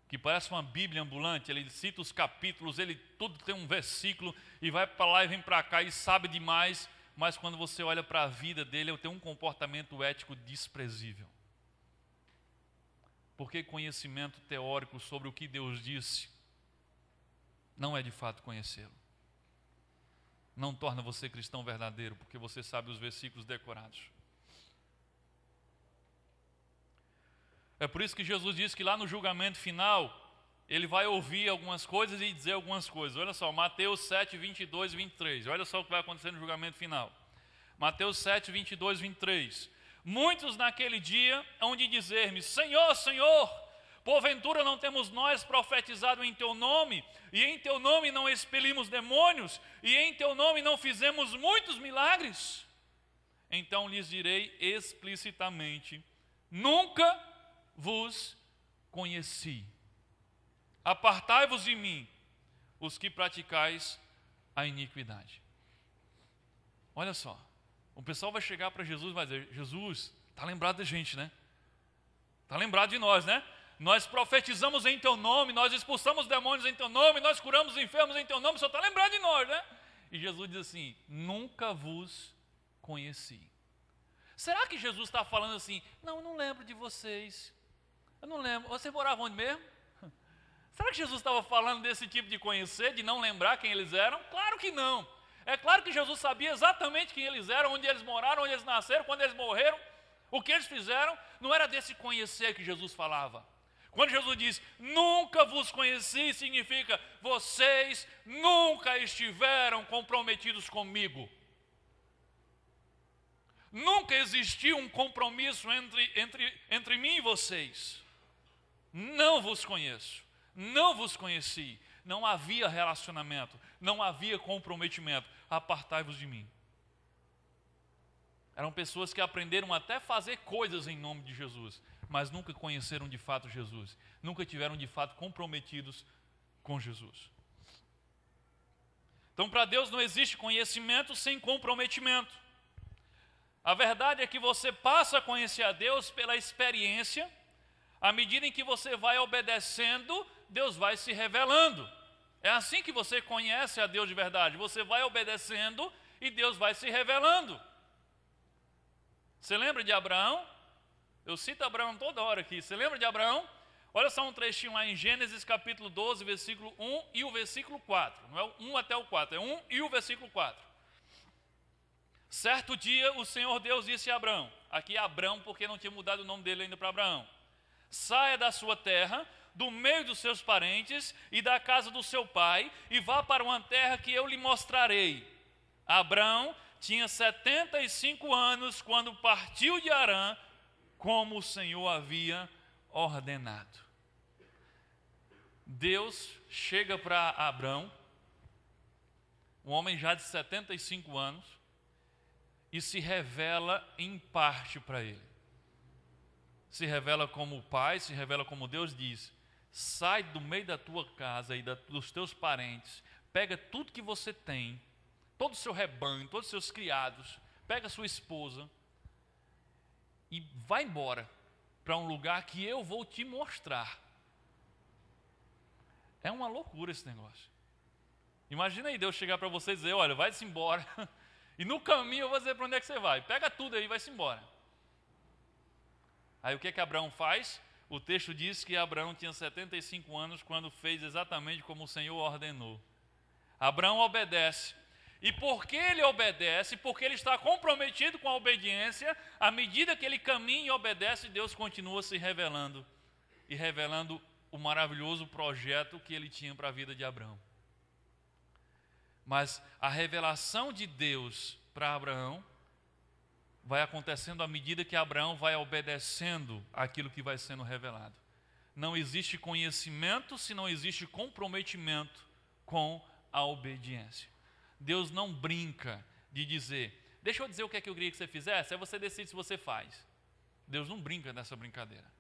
Que parece uma Bíblia ambulante, ele cita os capítulos, ele tudo tem um versículo, e vai para lá e vem para cá e sabe demais, mas quando você olha para a vida dele, ele tem um comportamento ético desprezível. Porque conhecimento teórico sobre o que Deus disse não é de fato conhecê-lo. Não torna você cristão verdadeiro, porque você sabe os versículos decorados. É por isso que Jesus disse que lá no julgamento final, ele vai ouvir algumas coisas e dizer algumas coisas. Olha só, Mateus 7, 22 e 23. Olha só o que vai acontecer no julgamento final. Mateus 7, 22 e 23. Muitos naquele dia hão de dizer-me, Senhor, Senhor, porventura não temos nós profetizado em Teu nome, e em Teu nome não expelimos demônios, e em Teu nome não fizemos muitos milagres? Então lhes direi explicitamente, nunca vos conheci. Apartai-vos de mim, os que praticais a iniquidade. Olha só, o pessoal vai chegar para Jesus e vai dizer, Jesus, está lembrado da gente, né? Está lembrado de nós, né? Nós profetizamos em Teu nome, nós expulsamos demônios em Teu nome, nós curamos os enfermos em Teu nome, o Senhor está lembrado de nós, né? E Jesus diz assim, nunca vos conheci. Será que Jesus está falando assim, não, eu não lembro de vocês, eu não lembro, você morava onde mesmo? Será que Jesus estava falando desse tipo de conhecer, de não lembrar quem eles eram? Claro que não. É claro que Jesus sabia exatamente quem eles eram, onde eles moraram, onde eles nasceram, quando eles morreram, o que eles fizeram. Não era desse conhecer que Jesus falava. Quando Jesus diz, nunca vos conheci, significa, vocês nunca estiveram comprometidos comigo. Nunca existiu um compromisso entre mim e vocês. Não vos conheço, não vos conheci. Não havia relacionamento, não havia comprometimento. Apartai-vos de mim. Eram pessoas que aprenderam até fazer coisas em nome de Jesus, mas nunca conheceram de fato Jesus. Nunca tiveram de fato comprometidos com Jesus. Então, para Deus não existe conhecimento sem comprometimento. A verdade é que você passa a conhecer a Deus pela experiência. À medida em que você vai obedecendo, Deus vai se revelando. É assim que você conhece a Deus de verdade. Você vai obedecendo e Deus vai se revelando. Você lembra de Abraão? Eu cito Abraão toda hora aqui. Você lembra de Abraão? Olha só um trechinho lá em Gênesis capítulo 12, versículo 1 e o versículo 4. Não é o 1 até o 4, é 1 e o versículo 4. Certo dia o Senhor Deus disse a Abraão, aqui é Abrão porque não tinha mudado o nome dele ainda para Abraão: saia da sua terra, do meio dos seus parentes e da casa do seu pai, e vá para uma terra que eu lhe mostrarei. Abrão tinha 75 anos quando partiu de Harã, como o Senhor havia ordenado. Deus chega para Abrão, um homem já de 75 anos, e se revela em parte para ele. Se revela como pai, se revela como Deus diz: sai do meio da tua casa e dos teus parentes, pega tudo que você tem, todo o seu rebanho, todos os seus criados, pega a sua esposa e vai embora para um lugar que eu vou te mostrar. É uma loucura esse negócio. Imagina aí Deus chegar para você e dizer: olha, vai-se embora, e no caminho eu vou dizer para onde é que você vai. Pega tudo aí e vai-se embora. Aí o que Abraão faz? O texto diz que Abraão tinha 75 anos quando fez exatamente como o Senhor ordenou. Abraão obedece. E porque ele obedece, porque ele está comprometido com a obediência, à medida que ele caminha e obedece, Deus continua se revelando. E revelando o maravilhoso projeto que ele tinha para a vida de Abraão. Mas a revelação de Deus para Abraão vai acontecendo à medida que Abraão vai obedecendo aquilo que vai sendo revelado. Não existe conhecimento se não existe comprometimento com a obediência. Deus não brinca de dizer: deixa eu dizer o que é que eu queria que você fizesse, aí você decide se você faz. Deus não brinca nessa brincadeira.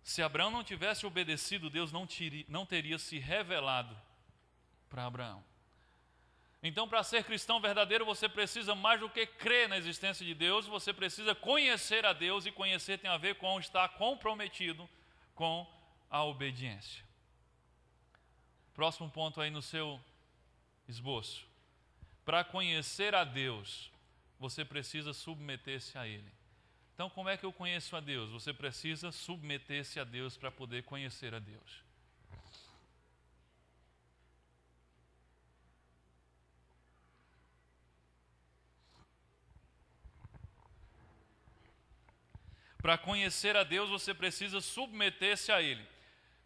Se Abraão não tivesse obedecido, Deus não teria se revelado para Abraão. Então, para ser cristão verdadeiro, você precisa mais do que crer na existência de Deus, você precisa conhecer a Deus, e conhecer tem a ver com estar comprometido com a obediência. Próximo ponto aí no seu esboço. Para conhecer a Deus, você precisa submeter-se a Ele. Então, como é que eu conheço a Deus? Você precisa submeter-se a Deus para poder conhecer a Deus. Para conhecer a Deus, você precisa submeter-se a Ele.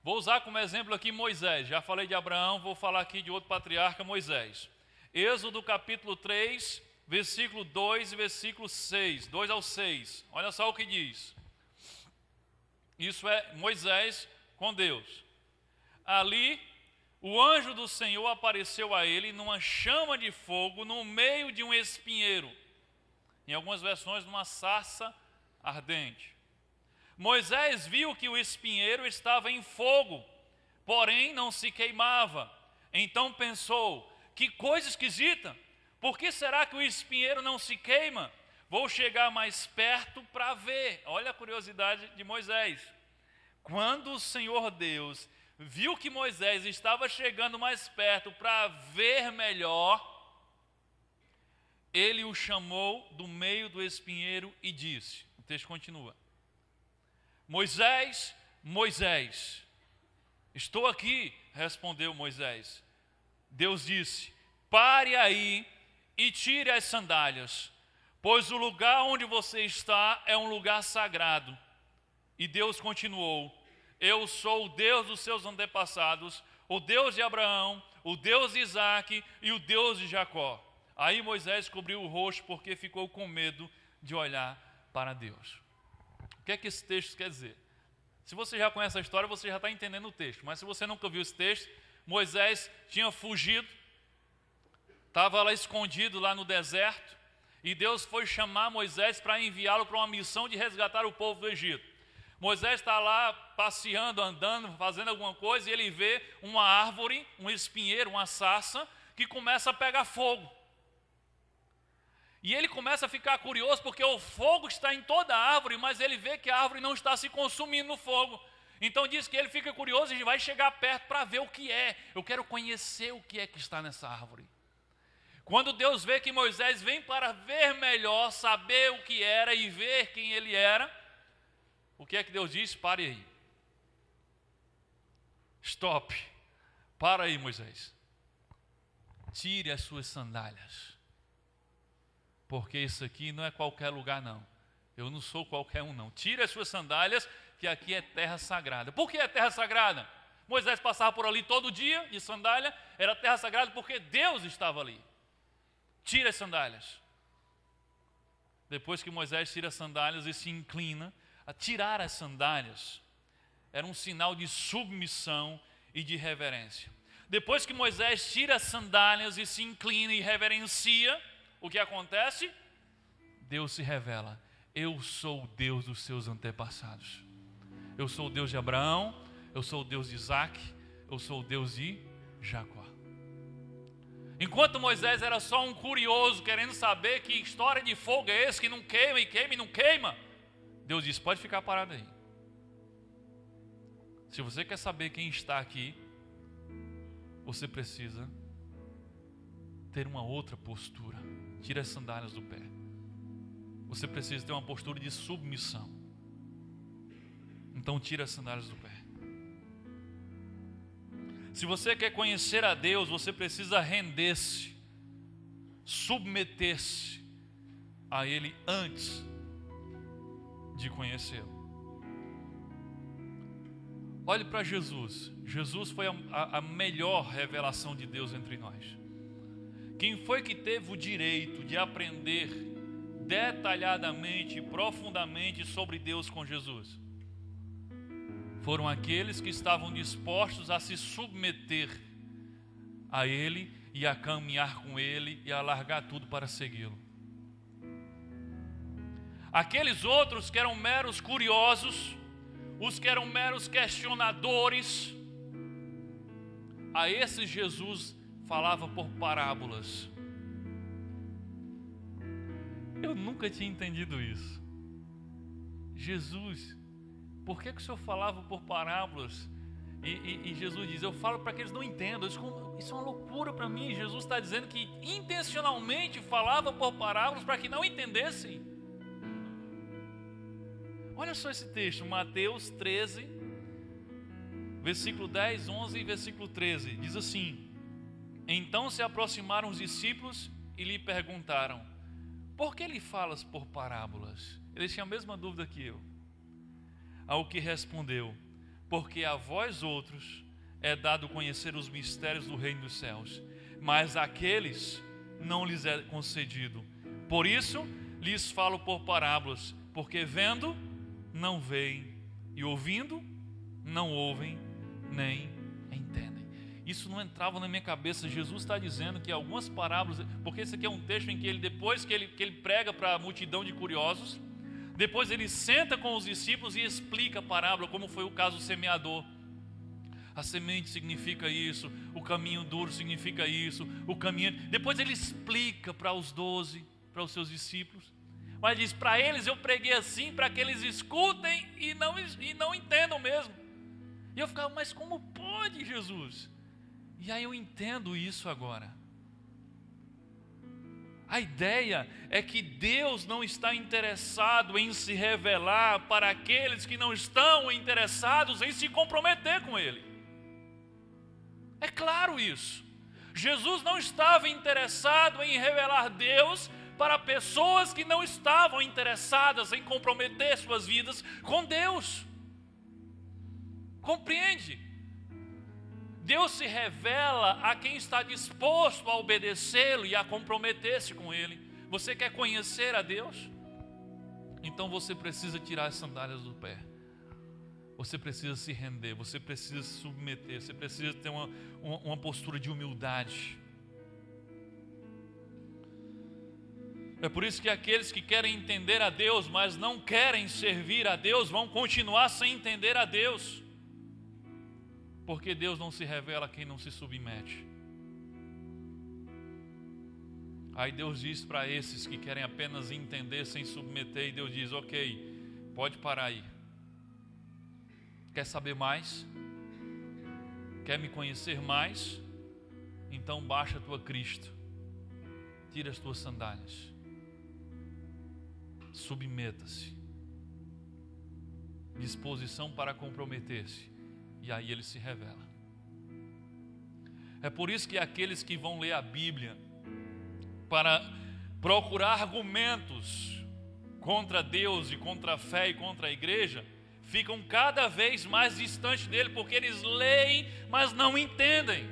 Vou usar como exemplo aqui Moisés. Já falei de Abraão, vou falar aqui de outro patriarca, Moisés. Êxodo capítulo 3, versículo 2 e versículo 6, 2 ao 6. Olha só o que diz. Isso é Moisés com Deus. Ali, o anjo do Senhor apareceu a ele numa chama de fogo no meio de um espinheiro. Em algumas versões, numa sarça ardente. Moisés viu que o espinheiro estava em fogo, porém não se queimava. Então pensou: que coisa esquisita! Por que será que o espinheiro não se queima? Vou chegar mais perto para ver. Olha a curiosidade de Moisés. Quando o Senhor Deus viu que Moisés estava chegando mais perto para ver melhor, ele o chamou do meio do espinheiro e disse, o texto continua: Moisés, Moisés. Estou aqui, respondeu Moisés. Deus disse: pare aí e tire as sandálias, pois o lugar onde você está é um lugar sagrado. E Deus continuou: eu sou o Deus dos seus antepassados, o Deus de Abraão, o Deus de Isaque e o Deus de Jacó. Aí Moisés cobriu o rosto porque ficou com medo de olhar para Deus. O que é que esse texto quer dizer? Se você já conhece a história, você já está entendendo o texto. Mas se você nunca viu esse texto, Moisés tinha fugido, estava lá escondido lá no deserto, e Deus foi chamar Moisés para enviá-lo para uma missão de resgatar o povo do Egito. Moisés está lá passeando, andando, fazendo alguma coisa, e ele vê uma árvore, um espinheiro, uma sarça, que começa a pegar fogo. E ele começa a ficar curioso porque o fogo está em toda a árvore, mas ele vê que a árvore não está se consumindo no fogo. Então diz que ele fica curioso e vai chegar perto para ver o que é. Eu quero conhecer o que é que está nessa árvore. Quando Deus vê que Moisés vem para ver melhor, saber o que era e ver quem ele era, o que é que Deus diz? Pare aí. Stop. Para aí, Moisés. Tire as suas sandálias. Porque isso aqui não é qualquer lugar, não. Eu não sou qualquer um, não. Tire as suas sandálias, que aqui é terra sagrada. Por que é terra sagrada? Moisés passava por ali todo dia de sandália, era terra sagrada porque Deus estava ali. Tira as sandálias. Depois que Moisés tira as sandálias e se inclina, a tirar as sandálias era um sinal de submissão e de reverência. Depois que Moisés tira as sandálias e se inclina e reverencia, o que acontece? Deus se revela. Eu sou o Deus dos seus antepassados. Eu sou o Deus de Abraão, eu sou o Deus de Isaac, eu sou o Deus de Jacó. Enquanto Moisés era só um curioso, querendo saber que história de fogo é esse, que não queima e queima e não queima, Deus disse, pode ficar parado aí. Se você quer saber quem está aqui, você precisa ter uma outra postura. Tira as sandálias do pé. Você precisa ter uma postura de submissão. Então tira as sandálias do pé. Se você quer conhecer a Deus, você precisa render-se, submeter-se a Ele antes de conhecê-lo. Olhe para Jesus. Jesus foi a melhor revelação de Deus entre nós. Quem foi que teve o direito de aprender detalhadamente e profundamente sobre Deus com Jesus? Foram aqueles que estavam dispostos a se submeter a Ele e a caminhar com Ele e a largar tudo para segui-lo. Aqueles outros que eram meros curiosos, os que eram meros questionadores, a esses Jesus falava por parábolas. Eu nunca tinha entendido isso. Jesus, por que o Senhor falava por parábolas? E Jesus diz, eu falo para que eles não entendam. Isso é uma loucura para mim. Jesus está dizendo que intencionalmente falava por parábolas para que não entendessem. Olha só esse texto, Mateus 13, versículo 10, 11 e versículo 13. Diz assim, então se aproximaram os discípulos e lhe perguntaram, por que lhe falas por parábolas? Eles tinham a mesma dúvida que eu. Ao que respondeu, porque a vós outros é dado conhecer os mistérios do reino dos céus, mas àqueles não lhes é concedido. Por isso lhes falo por parábolas, porque vendo, não veem, e ouvindo, não ouvem, nem entendem. Isso não entrava na minha cabeça. Jesus está dizendo que algumas parábolas, porque esse aqui é um texto em que ele, depois que ele prega para a multidão de curiosos, depois ele senta com os discípulos e explica a parábola, como foi o caso do semeador. A semente significa isso, o caminho duro significa isso, o caminho... Depois ele explica para os 12, para os seus discípulos. Mas diz, para eles eu preguei assim, para que eles escutem e não entendam mesmo. E eu ficava, mas como pode, Jesus? E aí eu entendo isso agora. A ideia é que Deus não está interessado em se revelar para aqueles que não estão interessados em se comprometer com Ele. É claro isso. Jesus não estava interessado em revelar Deus para pessoas que não estavam interessadas em comprometer suas vidas com Deus. Compreende? Deus se revela a quem está disposto a obedecê-lo e a comprometer-se com Ele. Você quer conhecer a Deus? Então você precisa tirar as sandálias do pé. Você precisa se render, você precisa se submeter, você precisa ter uma postura de humildade. É por isso que aqueles que querem entender a Deus, mas não querem servir a Deus, vão continuar sem entender a Deus. Porque Deus não se revela a quem não se submete. Aí Deus diz para esses que querem apenas entender sem submeter, e Deus diz, ok, pode parar aí. Quer saber mais? Quer me conhecer mais? Então baixa a tua Cristo, tira as tuas sandálias, submeta-se, disposição para comprometer-se, e aí ele se revela. É por isso que aqueles que vão ler a Bíblia para procurar argumentos contra Deus e contra a fé e contra a igreja, ficam cada vez mais distantes dele, porque eles leem, mas não entendem.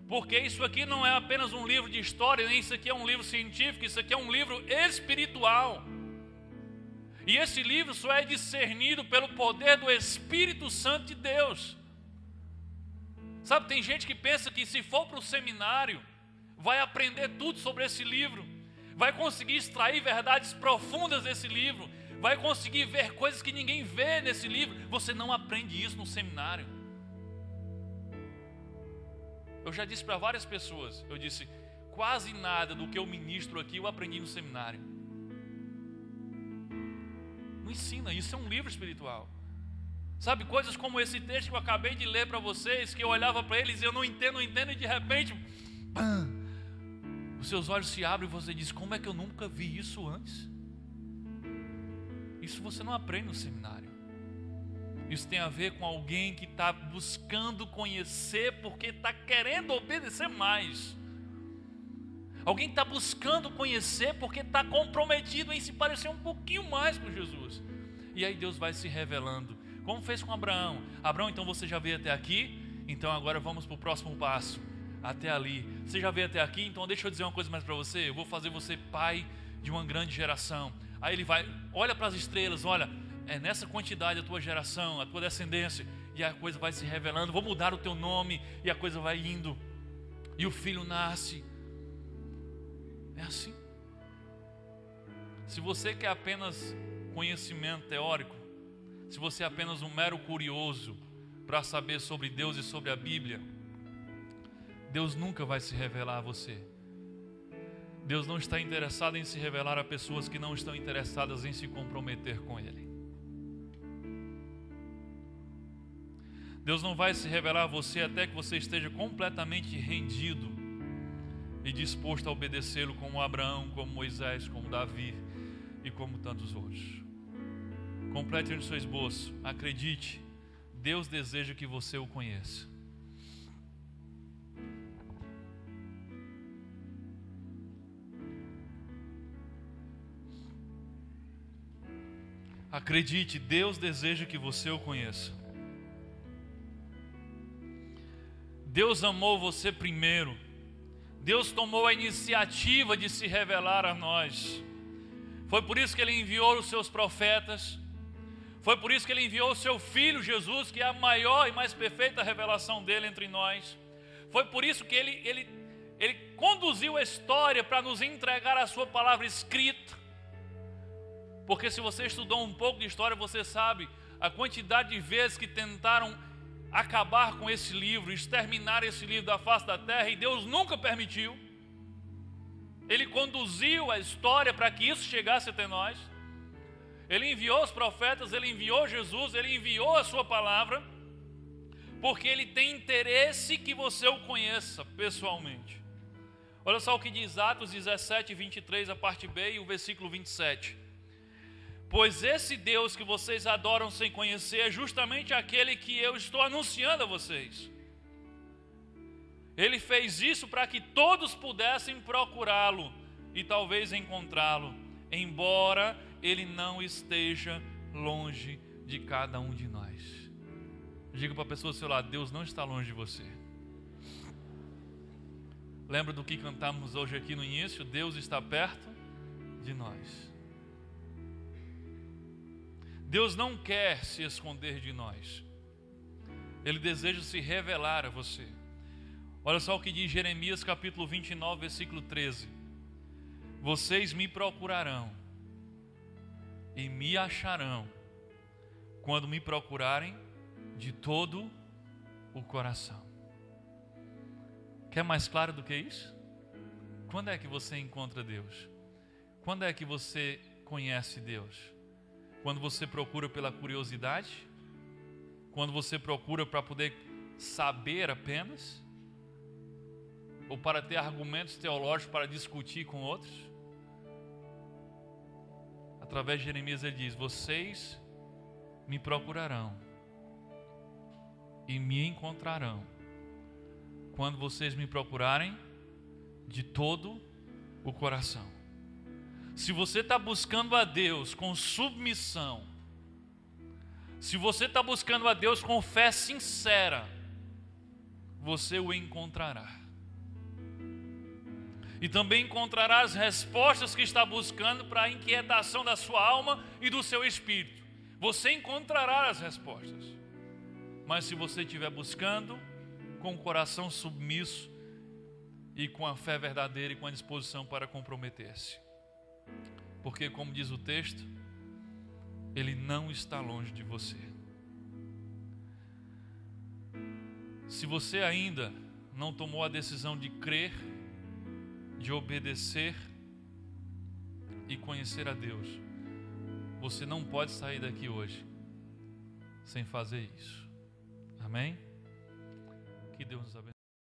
Porque isso aqui não é apenas um livro de história, nem isso aqui é um livro científico, isso aqui é um livro espiritual. E esse livro só é discernido pelo poder do Espírito Santo de Deus. Sabe, tem gente que pensa que se for para o seminário, vai aprender tudo sobre esse livro, vai conseguir extrair verdades profundas desse livro, vai conseguir ver coisas que ninguém vê nesse livro. Você não aprende isso no seminário. Eu já disse para várias pessoas, eu disse, quase nada do que eu ministro aqui eu aprendi no seminário. Não ensina, isso é um livro espiritual. Sabe, coisas como esse texto que eu acabei de ler para vocês, que eu olhava para eles e eu não entendo, e de repente, pam, os seus olhos se abrem e você diz, como é que eu nunca vi isso antes? Isso você não aprende no seminário. Isso tem a ver com alguém que está buscando conhecer porque está querendo obedecer mais. Alguém que está buscando conhecer porque está comprometido em se parecer um pouquinho mais com Jesus. E aí Deus vai se revelando, como fez com Abraão. Abraão, então você já veio até aqui, então agora vamos para o próximo passo, até ali. Você já veio até aqui, então deixa eu dizer uma coisa mais para você. Eu vou fazer você pai de uma grande geração. Aí ele vai, olha para as estrelas, olha, é nessa quantidade a tua geração, a tua descendência, e a coisa vai se revelando. Vou mudar o teu nome, e a coisa vai indo, e o filho nasce. É assim. Se você quer apenas conhecimento teórico, se você é apenas um mero curioso para saber sobre Deus e sobre a Bíblia, Deus nunca vai se revelar a você. Deus não está interessado em se revelar a pessoas que não estão interessadas em se comprometer com Ele. Deus não vai se revelar a você até que você esteja completamente rendido e disposto a obedecê-lo, como Abraão, como Moisés, como Davi e como tantos outros. Complete no seu esboço. Acredite, Deus deseja que você o conheça. Acredite, Deus deseja que você o conheça. Deus amou você primeiro. Deus tomou a iniciativa de se revelar a nós. Foi por isso que Ele enviou os seus profetas. Foi por isso que Ele enviou o seu Filho Jesus, que é a maior e mais perfeita revelação dEle entre nós. Foi por isso que Ele conduziu a história para nos entregar a sua palavra escrita. Porque se você estudou um pouco de história, você sabe a quantidade de vezes que tentaram acabar com esse livro, exterminar esse livro da face da terra, e Deus nunca permitiu. Ele conduziu a história para que isso chegasse até nós. Ele enviou os profetas, Ele enviou Jesus, Ele enviou a sua palavra, porque Ele tem interesse que você o conheça pessoalmente. Olha só o que diz Atos 17, 23, a parte B, e o versículo 27. Pois esse Deus que vocês adoram sem conhecer é justamente aquele que eu estou anunciando a vocês. Ele fez isso para que todos pudessem procurá-lo e talvez encontrá-lo, embora Ele não esteja longe de cada um de nós. Diga para a pessoa do seu lado, Deus não está longe de você. Lembra do que cantamos hoje aqui no início? Deus está perto de nós. Deus não quer se esconder de nós. Ele deseja se revelar a você. Olha só o que diz Jeremias capítulo 29, versículo 13. Vocês me procurarão e me acharão quando me procurarem de todo o coração. Quer mais claro do que isso? Quando é que você encontra Deus? Quando é que você conhece Deus? Quando você procura pela curiosidade? Quando você procura para poder saber apenas? Ou para ter argumentos teológicos para discutir com outros? Através de Jeremias ele diz: vocês me procurarão e me encontrarão quando vocês me procurarem de todo o coração. Se você está buscando a Deus com submissão, se você está buscando a Deus com fé sincera, você o encontrará. E também encontrará as respostas que está buscando para a inquietação da sua alma e do seu espírito. Você encontrará as respostas. Mas se você estiver buscando com o coração submisso e com a fé verdadeira e com a disposição para comprometer-se. Porque, como diz o texto, Ele não está longe de você. Se você ainda não tomou a decisão de crer, de obedecer e conhecer a Deus, você não pode sair daqui hoje sem fazer isso. Amém? Que Deus nos abençoe.